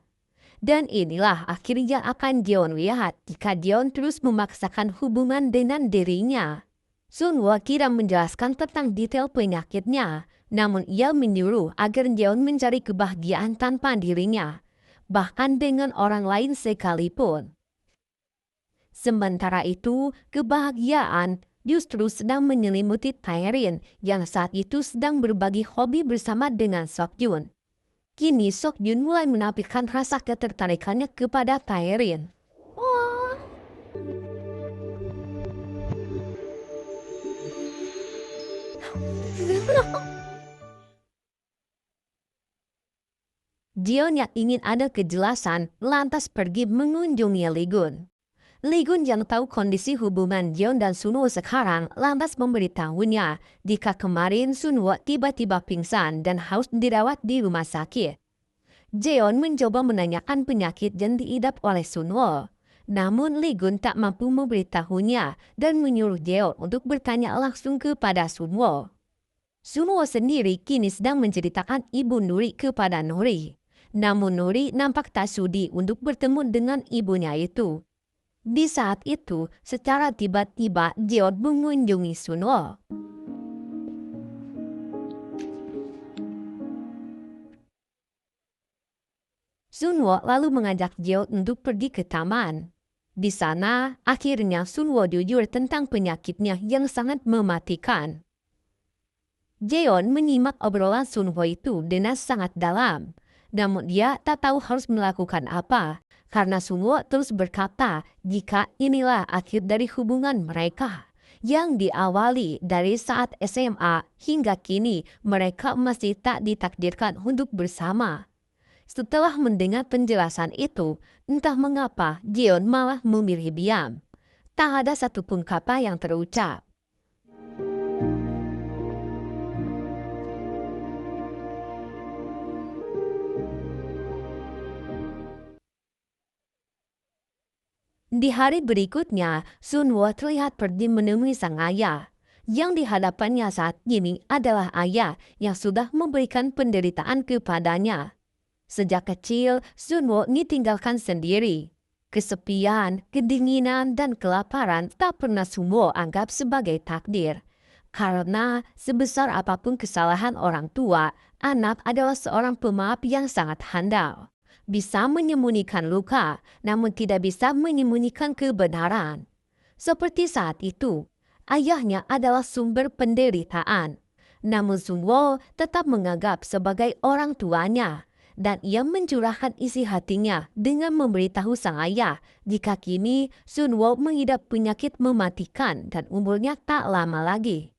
Dan inilah akhirnya akan Jeon lihat jika Jeon terus memaksakan hubungan dengan dirinya. Sunwo tidak menjelaskan tentang detail penyakitnya, namun ia menyuruh agar Jeon mencari kebahagiaan tanpa dirinya, bahkan dengan orang lain sekalipun. Sementara itu, kebahagiaan justru sedang menyelimuti Taerin yang saat itu sedang berbagi hobi bersama dengan Seokjun. Kini Seokjun mulai menampilkan rasa ketertarikannya kepada Taerin. Jeon yang ingin ada kejelasan lantas pergi mengunjungi Ligun. Ligun yang tahu kondisi hubungan Jeon dan Sunwo sekarang lantas memberitahunya jika kemarin Sunwo tiba-tiba pingsan dan harus dirawat di rumah sakit. Jeon mencoba menanyakan penyakit yang diidap oleh Sunwo. Namun Ligun tak mampu memberitahunya dan menyuruh Jeon untuk bertanya langsung kepada Sunwo. Sunwo sendiri kini sedang menceritakan ibu Nuri kepada Nuri. Namun Nuri nampak tak sudi untuk bertemu dengan ibunya itu. Di saat itu, secara tiba-tiba Jeon mengunjungi Sunwo. Sunwo lalu mengajak Jeon untuk pergi ke taman. Di sana, akhirnya Sunwo jujur tentang penyakitnya yang sangat mematikan. Jeon menyimak obrolan Sunwo itu dengan sangat dalam. Namun dia tak tahu harus melakukan apa. Karena Sunwo terus berkata jika inilah akhir dari hubungan mereka. Yang diawali dari saat SMA hingga kini mereka masih tak ditakdirkan untuk bersama. Setelah mendengar penjelasan itu, entah mengapa Jeon malah memilih diam. Tak ada satupun kata yang terucap. Di hari berikutnya, Sunwo terlihat pergi menemui sang ayah. Yang di hadapannya saat ini adalah ayah yang sudah memberikan penderitaan kepadanya. Sejak kecil, Sunwo ditinggalkan sendiri. Kesepian, kedinginan, dan kelaparan tak pernah Sunwo anggap sebagai takdir. Karena sebesar apapun kesalahan orang tua, anak adalah seorang pemaaf yang sangat handal. Bisa menyembunyikan luka, namun tidak bisa menyembunyikan kebenaran. Seperti saat itu, ayahnya adalah sumber penderitaan. Namun Sunwo tetap menganggap sebagai orang tuanya, dan ia mencurahkan isi hatinya dengan memberitahu sang ayah jika kini Sunwo mengidap penyakit mematikan dan umurnya tak lama lagi.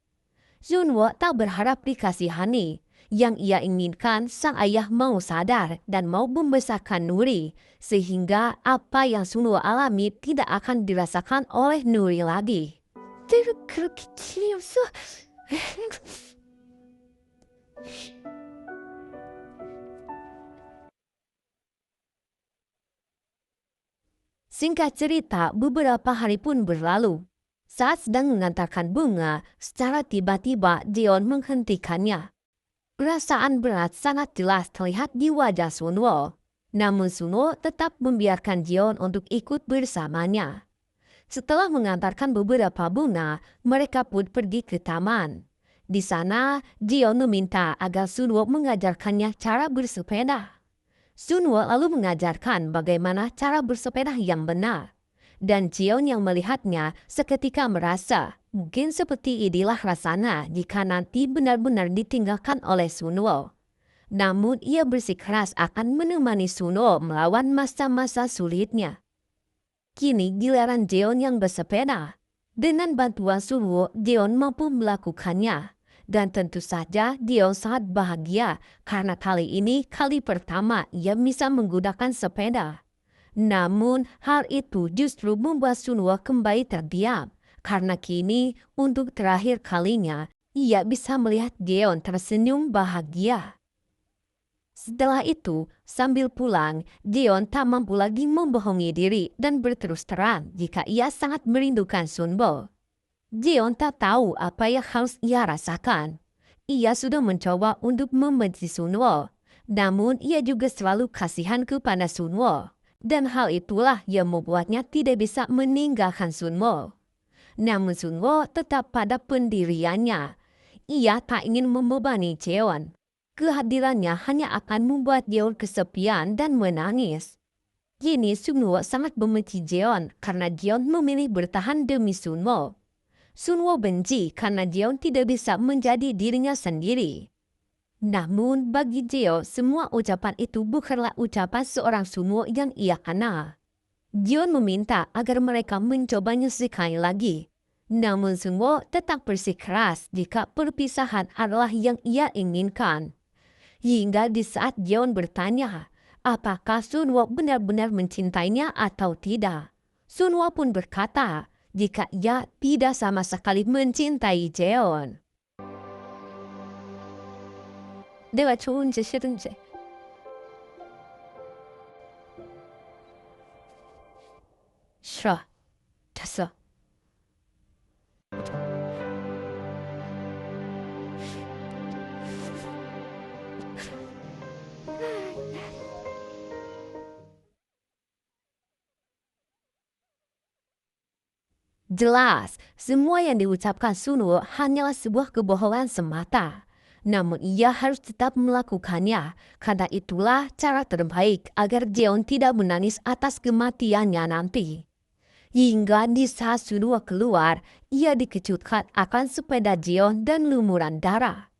Sunwo tak berharap dikasihani. Yang ia inginkan sang ayah mau sadar dan mau membesarkan Nuri, sehingga apa yang Sunwo alami tidak akan dirasakan oleh Nuri lagi. Singkat cerita, beberapa hari pun berlalu. Saat sedang mengantarkan bunga, secara tiba-tiba Jeon menghentikannya. Perasaan berat sangat jelas terlihat di wajah Sunwo. Namun Sunwo tetap membiarkan Jeon untuk ikut bersamanya. Setelah mengantarkan beberapa bunga, mereka pun pergi ke taman. Di sana, Jeon meminta agar Sunwo mengajarkannya cara bersepeda. Sunwo lalu mengajarkan bagaimana cara bersepeda yang benar. Dan Jeon yang melihatnya seketika merasa mungkin seperti inilah rasanya jika nanti benar-benar ditinggalkan oleh Sunwo. Namun ia bersikeras akan menemani Sunwo melawan masa-masa sulitnya. Kini giliran Jeon yang bersepeda. Dengan bantuan Sunwo, Jeon mampu melakukannya. Dan tentu saja Jeon sangat bahagia karena kali ini kali pertama ia bisa menggunakan sepeda. Namun hal itu justru membuat Sunwo kembali terdiam. Karena kini untuk terakhir kalinya ia bisa melihat Jeon tersenyum bahagia. Setelah itu, sambil pulang, Jeon tak mampu lagi membohongi diri dan berterus terang jika ia sangat merindukan Sunwo. Jeon tak tahu apa yang harus ia rasakan. Ia sudah mencoba untuk membenci Sunwo, namun ia juga selalu kasihan kepada Sunwo. Dan hal itulah yang membuatnya tidak bisa meninggalkan Sunwo. Namun Sunwo tetap pada pendiriannya. Ia tak ingin membebani Jeon. Kehadirannya hanya akan membuat Jeon kesepian dan menangis. Kini Sunwo sangat membenci Jeon karena Jeon memilih bertahan demi Sunwo. Sunwo benci karena Jeon tidak bisa menjadi dirinya sendiri. Namun bagi Jeon, semua ucapan itu bukanlah ucapan seorang Sunwo yang ia kenal. Jeon meminta agar mereka mencobanya sekali lagi. Namun Sunwo tetap bersikeras jika perpisahan adalah yang ia inginkan. Hingga di saat Jeon bertanya, apakah Sunwo benar-benar mencintainya atau tidak? Sunwo pun berkata, jika ia tidak sama sekali mencintai Jeon. 내가 좋은지 싫은지. 싫어. 됐어. Jelas, semua yang diucapkan Sunwo hanyalah sebuah kebohongan semata. Namun ia harus tetap melakukannya, karena itulah cara terbaik agar Jeon tidak menangis atas kematiannya nanti. Hingga di saat Sunwo keluar, ia dikejutkan akan sepeda Jeon dan lumuran darah.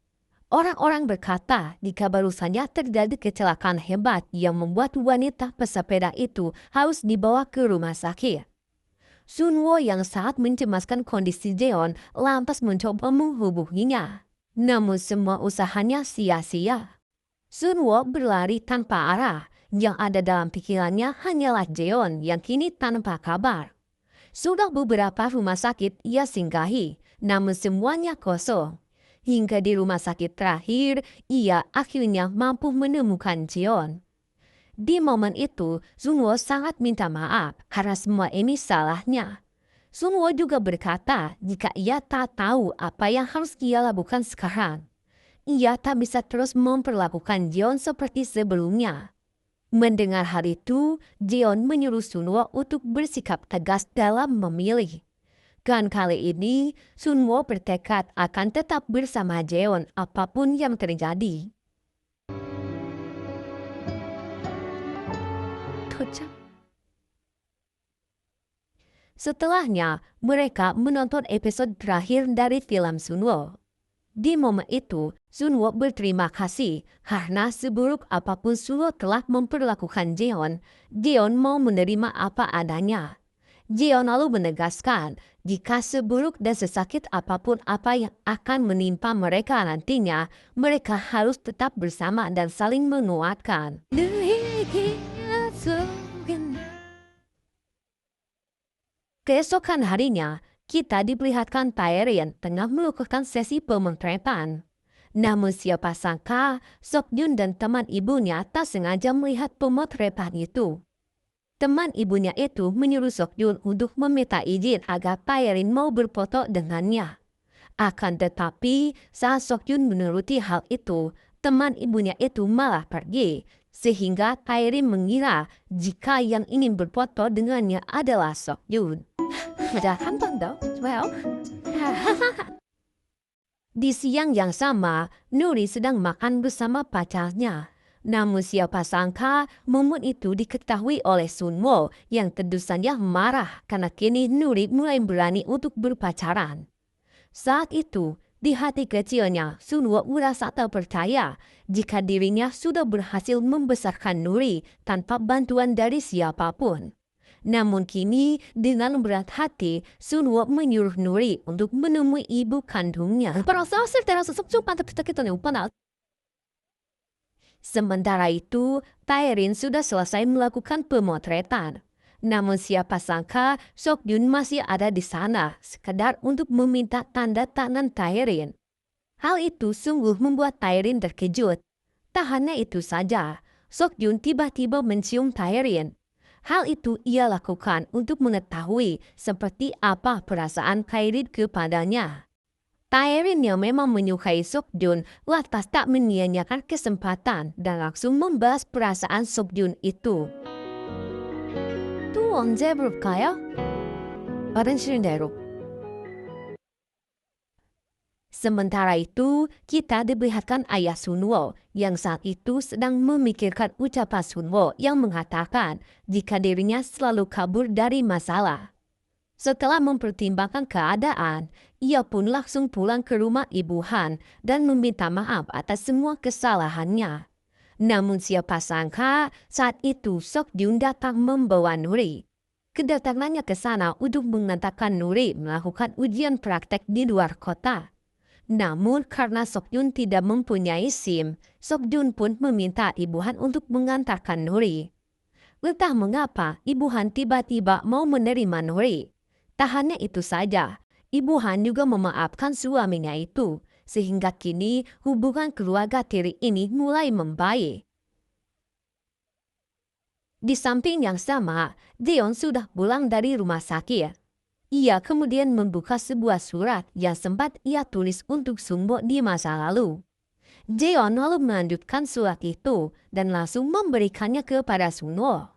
Orang-orang berkata jika baru saja terjadi kecelakaan hebat yang membuat wanita pesepeda itu harus dibawa ke rumah sakit. Sunwo yang sangat mencemaskan kondisi Jeon lantas mencoba menghubunginya. Namun semua usahanya sia-sia. Sunwo berlari tanpa arah. Yang ada dalam pikirannya hanyalah Jeon yang kini tanpa kabar. Sudah beberapa rumah sakit ia singgahi, namun semuanya kosong. Hingga di rumah sakit terakhir, ia akhirnya mampu menemukan Jeon. Di momen itu, Sunwo sangat minta maaf karena semua ini salahnya. Sunwo juga berkata jika ia tak tahu apa yang harus ia lakukan sekarang. Ia tak bisa terus memperlakukan Jeon seperti sebelumnya. Mendengar hal itu, Jeon menyuruh Sunwo untuk bersikap tegas dalam memilih. Dan kali ini, Sunwo bertekad akan tetap bersama Jeon apapun yang terjadi. Setelahnya, mereka menonton episode terakhir dari film Sunwo. Di momen itu, Sunwo berterima kasih karena seburuk apapun Sunwo telah memperlakukan Jeon, Jeon mau menerima apa adanya. Jeon lalu menegaskan jika seburuk dan sesakit apapun apa yang akan menimpa mereka nantinya, mereka harus tetap bersama dan saling menguatkan. Keesokan harinya, kita diperlihatkan Taerin tengah melakukan sesi pemotretan. Namun siapa sangka, Seokjun dan teman ibunya tak sengaja melihat pemotretan itu. Teman ibunya itu menyuruh Seokjun untuk meminta izin agar Taerin mau berfoto dengannya. Akan tetapi, saat Seokjun menuruti hal itu, teman ibunya itu malah pergi. Sehingga Taerin mengira jika yang ingin berfoto dengannya adalah Seokjun. Di siang yang sama, Nuri sedang makan bersama pacarnya. Namun siapa sangka momen itu diketahui oleh Sunwo yang tentu saja marah karena kini Nuri mulai berani untuk berpacaran. Saat itu, di hati kecilnya Sunwo merasa tak percaya jika dirinya sudah berhasil membesarkan Nuri tanpa bantuan dari siapapun. Namun kini dengan berat hati Sunwo menyuruh Nuri untuk menemui ibu kandungnya. Sementara itu, Taerin sudah selesai melakukan pemotretan. Namun siapa sangka Seokjun masih ada di sana sekedar untuk meminta tanda tangan Taerin. Hal itu sungguh membuat Taerin terkejut. Tak hanya itu saja, Seokjun tiba-tiba mencium Taerin. Hal itu ia lakukan untuk mengetahui seperti apa perasaan Taerin kepadanya. Taerin yang memang menyukai Seokjun lantas tak menyia-nyiakan kesempatan dan langsung membahas perasaan Seokjun itu. 또 언제 볼까요? 받은 싫은 대로. Sementara itu, kita diperlihatkan ayah Sunwo yang saat itu sedang memikirkan ucapan Sunwo yang mengatakan jika dirinya selalu kabur dari masalah. Setelah mempertimbangkan keadaan, ia pun langsung pulang ke rumah Ibu Han dan meminta maaf atas semua kesalahannya. Namun siapa sangka saat itu Sok Jun datang membawa Nuri. Kedatangannya ke sana untuk mengantarkan Nuri melakukan ujian praktek di luar kota. Namun karena Sok Jun tidak mempunyai SIM, Sok Jun pun meminta Ibu Han untuk mengantarkan Nuri. Entah mengapa Ibu Han tiba-tiba mau menerima Nuri. Tak hanya itu saja, Ibu Han juga memaafkan suaminya itu, sehingga kini hubungan keluarga tiri ini mulai membaik. Di samping yang sama, Jeon sudah pulang dari rumah sakit. Ia kemudian membuka sebuah surat yang sempat ia tulis untuk Sunwo di masa lalu. Jeon lalu melanjutkan surat itu dan langsung memberikannya kepada Sunwo.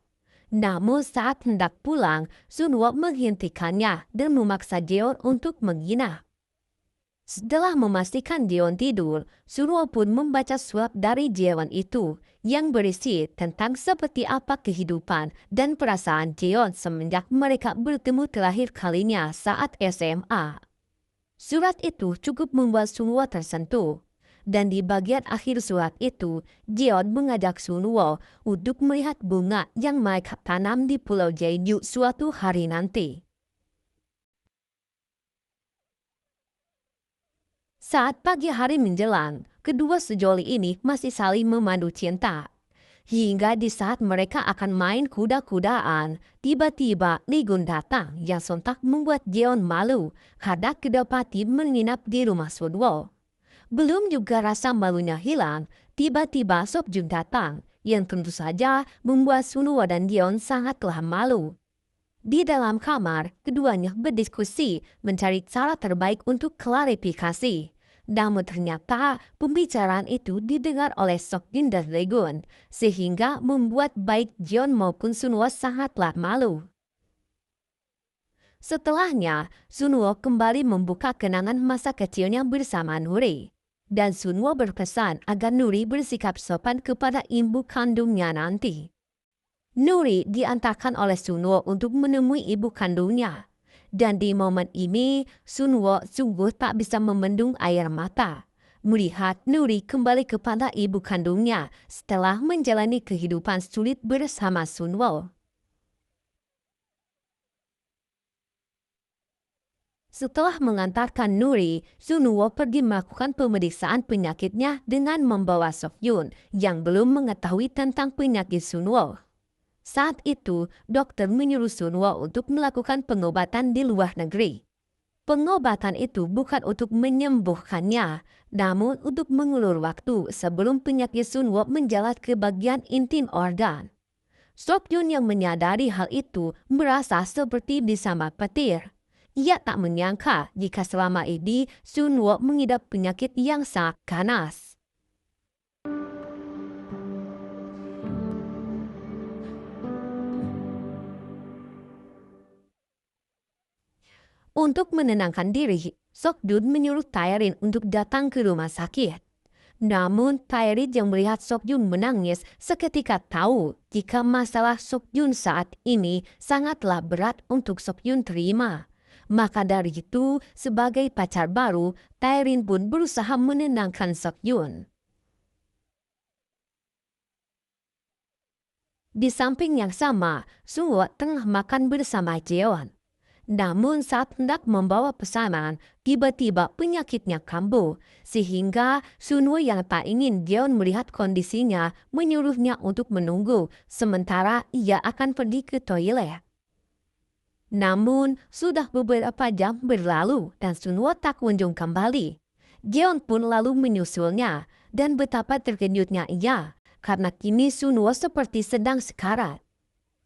Namun saat hendak pulang, Sunwo menghentikannya dan memaksa Jeon untuk menginap. Setelah memastikan Jeon tidur, Sunwo pun membaca surat dari Jeon itu yang berisi tentang seperti apa kehidupan dan perasaan Jeon semenjak mereka bertemu terakhir kalinya saat SMA. Surat itu cukup membuat Sunwo tersentuh. Dan di bagian akhir surat itu, Jeon mengajak Sunwo untuk melihat bunga yang mereka tanam di Pulau Jeju suatu hari nanti. Saat pagi hari menjelang, kedua sejoli ini masih saling memandu cinta. Hingga di saat mereka akan main kuda-kudaan, tiba-tiba Lee Gun datang yang sontak membuat Jeon malu karena kedapati menginap di rumah Sunwo. Belum juga rasa malunya hilang, tiba-tiba Sok Jun datang, yang tentu saja membuat Sunwo dan Jeon sangatlah malu. Di dalam kamar, keduanya berdiskusi mencari cara terbaik untuk klarifikasi. Namun ternyata pembicaraan itu didengar oleh Sok Jun dan Lee Gun, sehingga membuat baik Jeon maupun Sunwo sangatlah malu. Setelahnya, Sunwo kembali membuka kenangan masa kecilnya bersama Nuri. Dan Sunwo berpesan agar Nuri bersikap sopan kepada ibu kandungnya nanti. Nuri diantarkan oleh Sunwo untuk menemui ibu kandungnya. Dan di momen ini, Sunwo sungguh tak bisa membendung air mata. Melihat Nuri kembali kepada ibu kandungnya setelah menjalani kehidupan sulit bersama Sunwo. Setelah mengantarkan Nuri, Sunwo pergi melakukan pemeriksaan penyakitnya dengan membawa Sok Jun yang belum mengetahui tentang penyakit Sunwo. Saat itu, dokter menyuruh Sunwo untuk melakukan pengobatan di luar negeri. Pengobatan itu bukan untuk menyembuhkannya, namun untuk mengulur waktu sebelum penyakit Sunwo menjalar ke bagian intim organ. Sok Jun yang menyadari hal itu merasa seperti disambar petir. Ia tak menyangka jika selama ini Sunwo mengidap penyakit yang sangat ganas. Untuk menenangkan diri, Sok Jun menyuruh Taerin untuk datang ke rumah sakit. Namun Taerin yang melihat Sok Jun menangis seketika tahu jika masalah Sok Jun saat ini sangatlah berat untuk Sok Jun terima. Maka dari itu, sebagai pacar baru, Taerin pun berusaha menenangkan Sok Jun. Di samping yang sama, Sunwo tengah makan bersama Jeon. Namun saat hendak membawa pesanan, tiba-tiba penyakitnya kambuh, sehingga Sunwo yang tak ingin Jeon melihat kondisinya menyuruhnya untuk menunggu, sementara ia akan pergi ke toilet. Namun, sudah beberapa jam berlalu dan Sunwo tak kunjung kembali. Jeon pun lalu menyusulnya, dan betapa terkejutnya ia, karena kini Sunwo seperti sedang sekarat.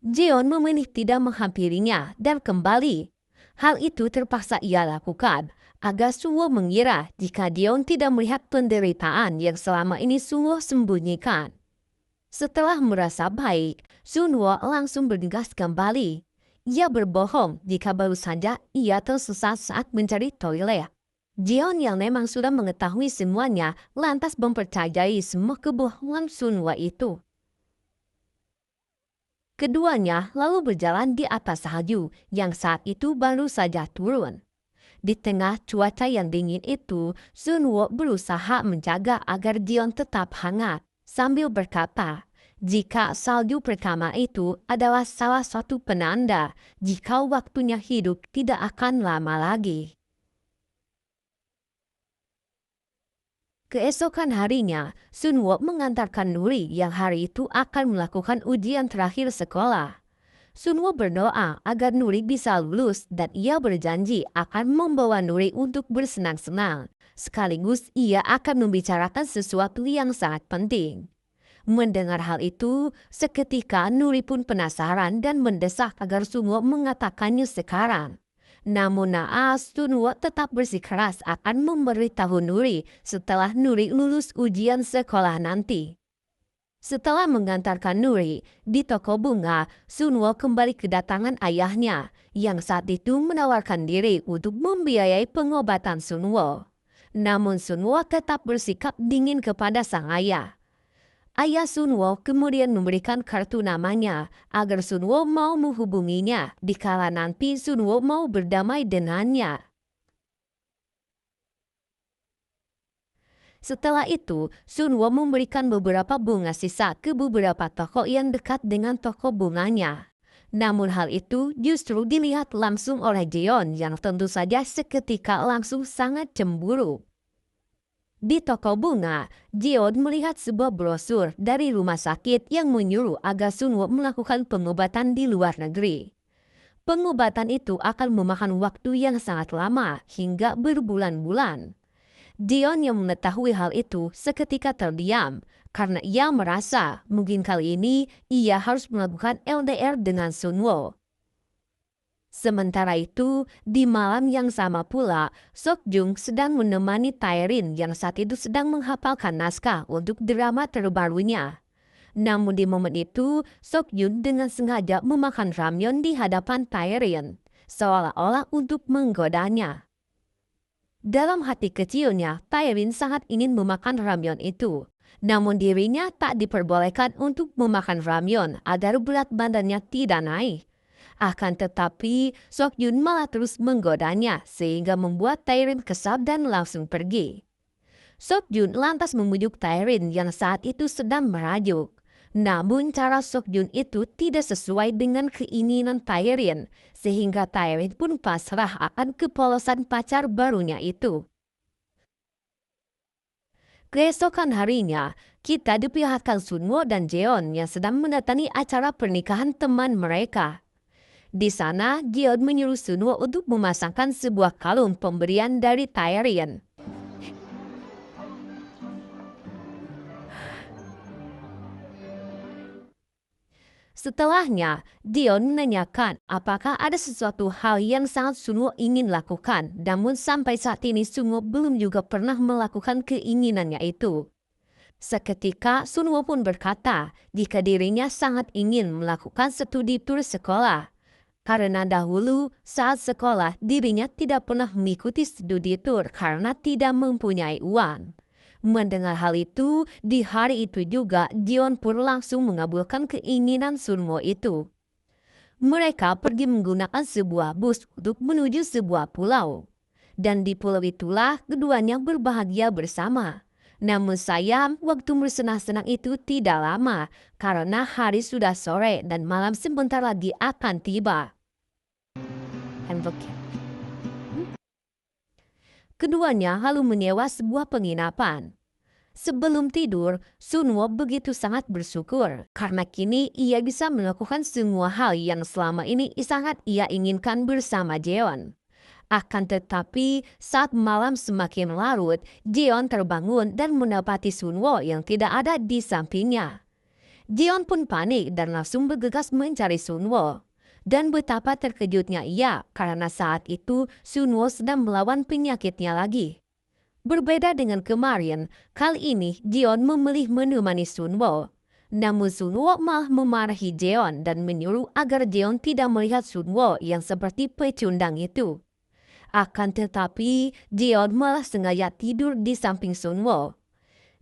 Jeon memilih tidak menghampirinya dan kembali. Hal itu terpaksa ia lakukan, agar Sunwo mengira jika Jeon tidak melihat penderitaan yang selama ini Sunwo sembunyikan. Setelah merasa baik, Sunwo langsung bergegas kembali. Ia berbohong jika baru saja ia tersesat saat mencari toilet. Jeon yang memang sudah mengetahui semuanya lantas mempercayai semua kebohongan Sunwo itu. Keduanya lalu berjalan di atas salju yang saat itu baru saja turun. Di tengah cuaca yang dingin itu, Sunwo berusaha menjaga agar Jeon tetap hangat sambil berkata, jika salju pertama itu adalah salah satu penanda jika waktunya hidup tidak akan lama lagi. Keesokan harinya, Sunwo mengantarkan Nuri yang hari itu akan melakukan ujian terakhir sekolah. Sunwo berdoa agar Nuri bisa lulus dan ia berjanji akan membawa Nuri untuk bersenang-senang. Sekaligus ia akan membicarakan sesuatu yang sangat penting. Mendengar hal itu, seketika Nuri pun penasaran dan mendesak agar Sunwo mengatakannya sekarang. Namun naas Sunwo tetap bersikeras akan memberitahu Nuri setelah Nuri lulus ujian sekolah nanti. Setelah mengantarkan Nuri di toko bunga, Sunwo kembali kedatangan ayahnya yang saat itu menawarkan diri untuk membiayai pengobatan Sunwo. Namun Sunwo tetap bersikap dingin kepada sang ayah. Ayah Sunwo kemudian memberikan kartu namanya agar Sunwo mau menghubunginya dikala nanti Sunwo mau berdamai dengannya. Setelah itu, Sunwo memberikan beberapa bunga sisa ke beberapa toko yang dekat dengan toko bunganya. Namun hal itu justru dilihat langsung oleh Jeon yang tentu saja seketika langsung sangat cemburu. Di toko bunga, Jeon melihat sebuah brosur dari rumah sakit yang menyuruh agar Sunwo melakukan pengobatan di luar negeri. Pengobatan itu akan memakan waktu yang sangat lama hingga berbulan-bulan. Jeon yang mengetahui hal itu seketika terdiam karena ia merasa mungkin kali ini ia harus melakukan LDR dengan Sunwo. Sementara itu, di malam yang sama pula, Seokjung sedang menemani Taerin yang saat itu sedang menghafalkan naskah untuk drama terbarunya. Namun di momen itu, Seokjung dengan sengaja memakan ramyeon di hadapan Taerin, seolah-olah untuk menggodanya. Dalam hati kecilnya, Taerin sangat ingin memakan ramyeon itu. Namun dirinya tak diperbolehkan untuk memakan ramyeon agar berat badannya tidak naik. Akan tetapi, Seokjung malah terus menggodanya sehingga membuat Taerin kesal dan langsung pergi. Seokjung lantas memujuk Taerin yang saat itu sedang merajuk. Namun cara Seokjung itu tidak sesuai dengan keinginan Taerin sehingga Taerin pun pasrah akan kepolosan pacar barunya itu. Keesokan harinya, kita diperlihatkan Sunwo dan Jeon yang sedang mendatangi acara pernikahan teman mereka. Di sana, Jeon menyuruh Sunwo untuk memasangkan sebuah kalung pemberian dari Taerin. Setelahnya, Jeon menanyakan apakah ada sesuatu hal yang sangat Sunwo ingin lakukan, namun sampai saat ini Sunwo belum juga pernah melakukan keinginannya itu. Seketika, Sunwo pun berkata jika dirinya sangat ingin melakukan studi tur sekolah. Karena dahulu saat sekolah dirinya tidak pernah mengikuti studi tur karena tidak mempunyai uang. Mendengar hal itu, di hari itu juga Jeon pun langsung mengabulkan keinginan Sunwo itu. Mereka pergi menggunakan sebuah bus untuk menuju sebuah pulau. Dan di pulau itulah keduanya berbahagia bersama. Namun sayang, waktu bersenang-senang itu tidak lama karena hari sudah sore dan malam sebentar lagi akan tiba. Keduanya lalu menyewa sebuah penginapan. Sebelum tidur, Sunwo begitu sangat bersyukur karena kini ia bisa melakukan semua hal yang selama ini sangat ia inginkan bersama Jeon. Akan tetapi, saat malam semakin larut, Jeon terbangun dan mendapati Sunwo yang tidak ada di sampingnya. Jeon pun panik dan langsung bergegas mencari Sunwo. Dan betapa terkejutnya ia karena saat itu Sunwo sedang melawan penyakitnya lagi. Berbeda dengan kemarin, kali ini Jeon memilih menemani Sunwo. Namun Sunwo malah memarahi Jeon dan menyuruh agar Jeon tidak melihat Sunwo yang seperti pecundang itu. Akan tetapi, Jeon malah sengaja tidur di samping Sunwo.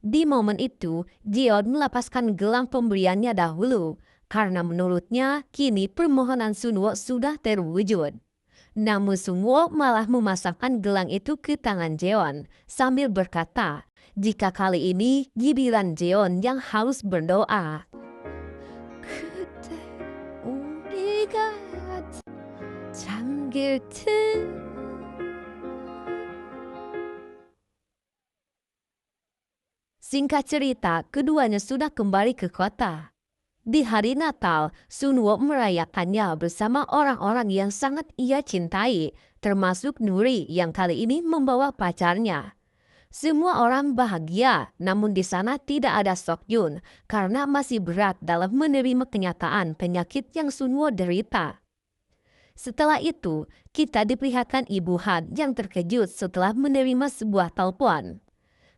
Di momen itu, Jeon melepaskan gelang pemberiannya dahulu, karena menurutnya kini permohonan Sunwo sudah terwujud. Namun Sunwo malah memasangkan gelang itu ke tangan Jeon, sambil berkata, jika kali ini giliran Jeon yang harus berdoa. 그대 우리가 잠길 듯. Singkat cerita, keduanya sudah kembali ke kota. Di hari Natal, Sunwo merayakannya bersama orang-orang yang sangat ia cintai, termasuk Nuri yang kali ini membawa pacarnya. Semua orang bahagia, namun di sana tidak ada Seokjun karena masih berat dalam menerima kenyataan penyakit yang Sunwo derita. Setelah itu, kita diperlihatkan Ibu Han yang terkejut setelah menerima sebuah telepon.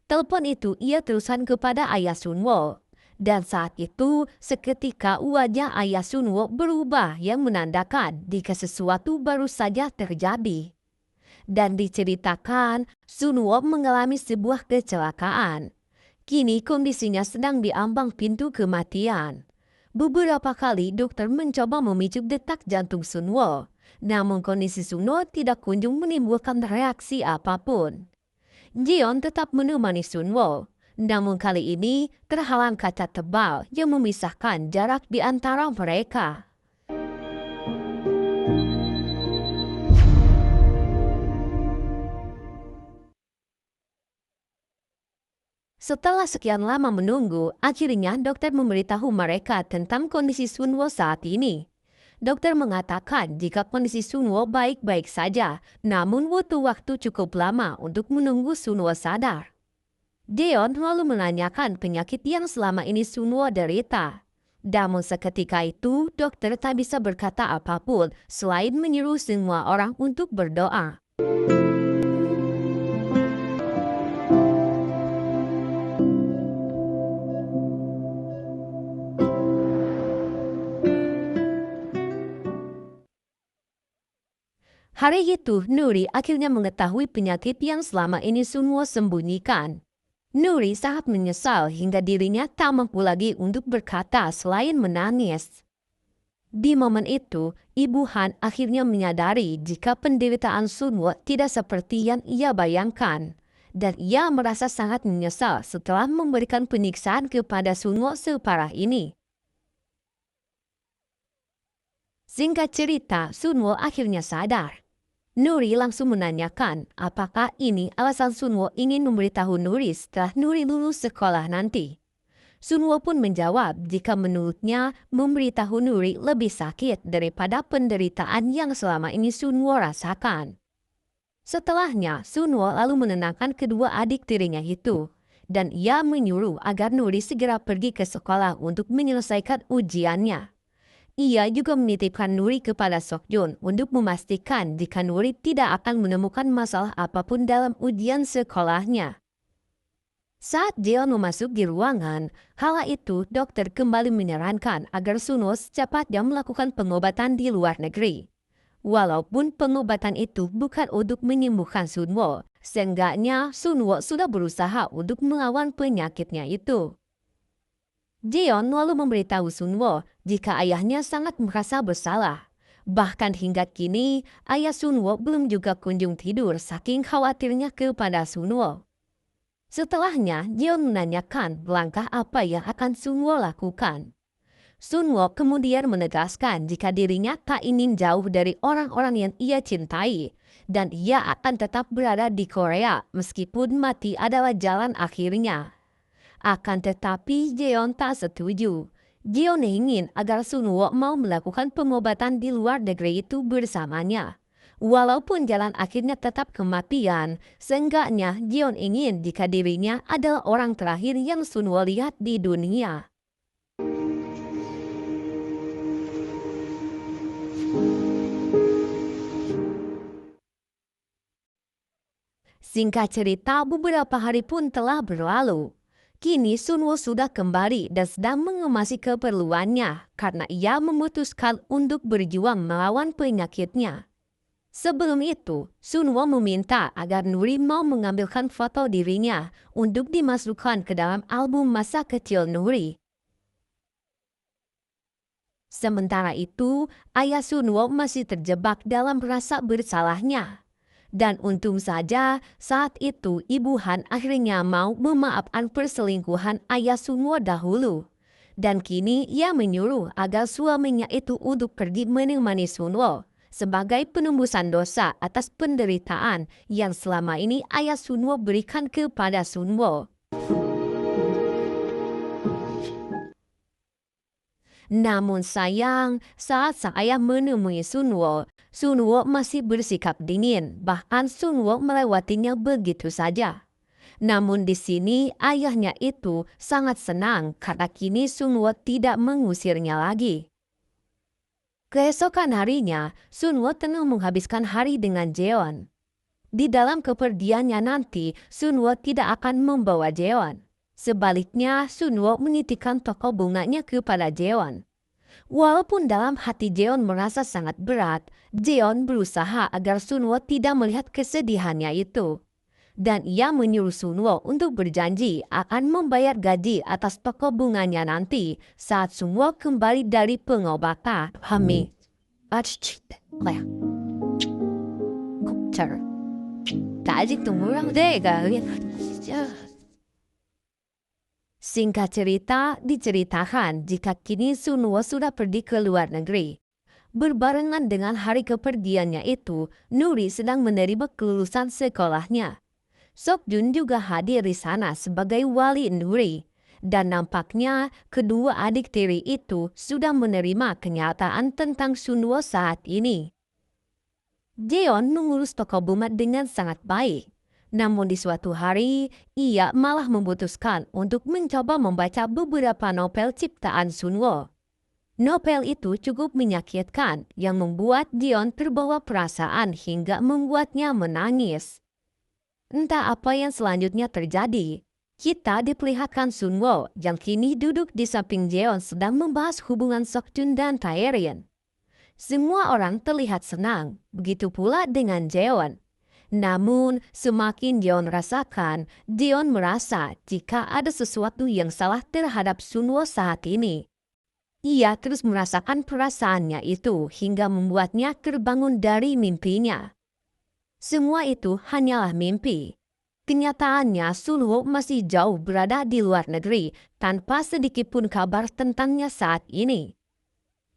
Telepon itu ia teruskan kepada ayah Sunwo. Dan saat itu, seketika wajah ayah Sunwo berubah yang menandakan jika sesuatu baru saja terjadi. Dan diceritakan, Sunwo mengalami sebuah kecelakaan. Kini kondisinya sedang diambang pintu kematian. Beberapa kali dokter mencoba memicu detak jantung Sunwo, namun kondisi Sunwo tidak kunjung menimbulkan reaksi apapun. Jeon tetap menemani Sunwo, namun kali ini terhalang kaca tebal yang memisahkan jarak di antara mereka. Setelah sekian lama menunggu, akhirnya dokter memberitahu mereka tentang kondisi Sunwo saat ini. Dokter mengatakan jika kondisi Sunwo baik-baik saja, namun butuh waktu cukup lama untuk menunggu Sunwo sadar. Jeon lalu menanyakan penyakit yang selama ini Sunwo derita. Namun seketika itu, dokter tak bisa berkata apapun selain menyuruh semua orang untuk berdoa. Hari itu, Nuri akhirnya mengetahui penyakit yang selama ini Sunwo sembunyikan. Nuri sangat menyesal hingga dirinya tak mampu lagi untuk berkata selain menangis. Di momen itu, Ibu Han akhirnya menyadari jika penderitaan Sunwo tidak seperti yang ia bayangkan. Dan ia merasa sangat menyesal setelah memberikan penyiksaan kepada Sunwo separah ini. Singkat cerita, Sunwo akhirnya sadar. Nuri langsung menanyakan apakah ini alasan Sunwo ingin memberitahu Nuri setelah Nuri lulus sekolah nanti. Sunwo pun menjawab jika menurutnya memberitahu Nuri lebih sakit daripada penderitaan yang selama ini Sunwo rasakan. Setelahnya, Sunwo lalu menenangkan kedua adik tirinya itu, dan ia menyuruh agar Nuri segera pergi ke sekolah untuk menyelesaikan ujiannya. Ia juga menitipkan Nuri kepada Seokjun untuk memastikan jika Nuri tidak akan menemukan masalah apapun dalam ujian sekolahnya. Saat Jeon memasuki ruangan, kala itu dokter kembali menyarankan agar Sunwo secepatnya melakukan pengobatan di luar negeri. Walaupun pengobatan itu bukan untuk menyembuhkan Sunwo, seenggaknya Sunwo sudah berusaha untuk melawan penyakitnya itu. Jeon lalu memberitahu Sunwo jika ayahnya sangat merasa bersalah. Bahkan hingga kini, ayah Sunwo belum juga kunjung tidur saking khawatirnya kepada Sunwo. Setelahnya, Jeon menanyakan langkah apa yang akan Sunwo lakukan. Sunwo kemudian menegaskan jika dirinya tak ingin jauh dari orang-orang yang ia cintai, dan ia akan tetap berada di Korea meskipun mati adalah jalan akhirnya. Akan tetapi Jeon tak setuju. Jeon ingin agar Sunwo mau melakukan pengobatan di luar negeri itu bersamanya. Walaupun jalan akhirnya tetap kematian, seenggaknya Jeon ingin jika dirinya adalah orang terakhir yang Sunwo lihat di dunia. Singkat cerita, beberapa hari pun telah berlalu. Kini Sunwo sudah kembali dan sedang mengemasi keperluannya karena ia memutuskan untuk berjuang melawan penyakitnya. Sebelum itu, Sunwo meminta agar Nuri mau mengambilkan foto dirinya untuk dimasukkan ke dalam album masa kecil Nuri. Sementara itu, ayah Sunwo masih terjebak dalam rasa bersalahnya. Dan untung saja saat itu Ibu Han akhirnya mau memaafkan perselingkuhan ayah Sunwo dahulu. Dan kini ia menyuruh agar suaminya itu untuk pergi menemani Sunwo sebagai penembusan dosa atas penderitaan yang selama ini ayah Sunwo berikan kepada Sunwo. Namun sayang, saat saya menemui Sunwo, Sunwo masih bersikap dingin, bahkan Sunwo melewatinya begitu saja. Namun di sini ayahnya itu sangat senang karena kini Sunwo tidak mengusirnya lagi. Keesokan harinya, Sunwo tengah menghabiskan hari dengan Jeon. Di dalam kepergiannya nanti, Sunwo tidak akan membawa Jeon. Sebaliknya, Sunwo menitipkan toko bunganya kepada Jeon. Walaupun dalam hati Jeon merasa sangat berat, Jeon berusaha agar Sunwo tidak melihat kesedihannya itu. Dan ia menyuruh Sunwo untuk berjanji akan membayar gaji atas toko bunganya nanti saat Sunwo kembali dari pengobatan. Hami. Singkat cerita, diceritakan jika kini Sunwo sudah pergi ke luar negeri. Berbarengan dengan hari kepergiannya itu, Nuri sedang menerima kelulusan sekolahnya. Sokjun juga hadir di sana sebagai wali Nuri. Dan nampaknya kedua adik tiri itu sudah menerima kenyataan tentang Sunwo saat ini. Jeon mengurus toko bunga dengan sangat baik. Namun di suatu hari, ia malah memutuskan untuk mencoba membaca beberapa novel ciptaan Sunwo. Novel itu cukup menyakitkan yang membuat Jeon terbawa perasaan hingga membuatnya menangis. Entah apa yang selanjutnya terjadi. Kita diperlihatkan Sunwo yang kini duduk di samping Jeon sedang membahas hubungan Sokjun dan Taerin. Semua orang terlihat senang, begitu pula dengan Jeon. Namun, semakin Jeon rasakan, Jeon merasa jika ada sesuatu yang salah terhadap Sunwo saat ini. Ia terus merasakan perasaannya itu hingga membuatnya terbangun dari mimpinya. Semua itu hanyalah mimpi. Kenyataannya Sunwo masih jauh berada di luar negeri tanpa sedikit pun kabar tentangnya saat ini.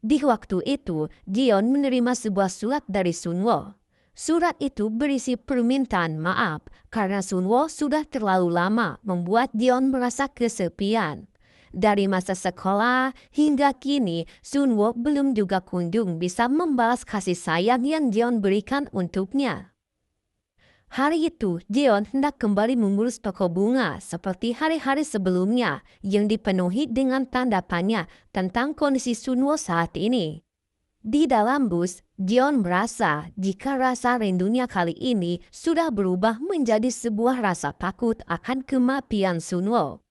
Di waktu itu, Jeon menerima sebuah surat dari Sunwo. Surat itu berisi permintaan maaf karena Sunwo sudah terlalu lama membuat Jeon merasa kesepian. Dari masa sekolah hingga kini, Sunwo belum juga kunjung bisa membalas kasih sayang yang Jeon berikan untuknya. Hari itu, Jeon hendak kembali mengurus toko bunga seperti hari-hari sebelumnya yang dipenuhi dengan tanda tanya tentang kondisi Sunwo saat ini. Di dalam bus, Jeon merasa jika rasa rindunya kali ini sudah berubah menjadi sebuah rasa takut akan kematian Sunwo.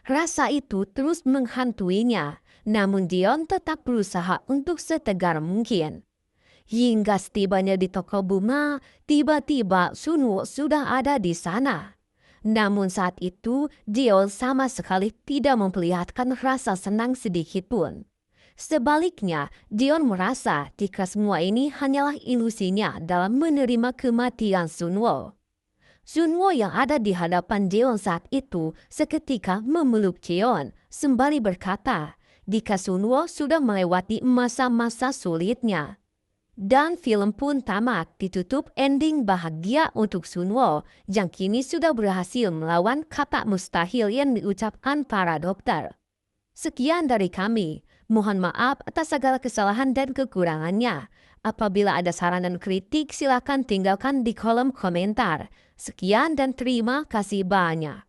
Rasa itu terus menghantuinya, namun Jeon tetap berusaha untuk setegar mungkin. Hingga setibanya di toko bunga, tiba-tiba Sunwo sudah ada di sana. Namun saat itu, Jeon sama sekali tidak memperlihatkan rasa senang sedikit pun. Sebaliknya, Jeon merasa jika semua ini hanyalah ilusinya dalam menerima kematian Sunwo. Sunwo yang ada di hadapan Jeon saat itu seketika memeluk Jeon sembari berkata, jika Sunwo sudah melewati masa-masa sulitnya. Dan film pun tamat ditutup ending bahagia untuk Sunwo yang kini sudah berhasil melawan kata mustahil yang diucapkan para dokter. Sekian dari kami. Mohon maaf atas segala kesalahan dan kekurangannya. Apabila ada saran dan kritik, silakan tinggalkan di kolom komentar. Sekian dan terima kasih banyak.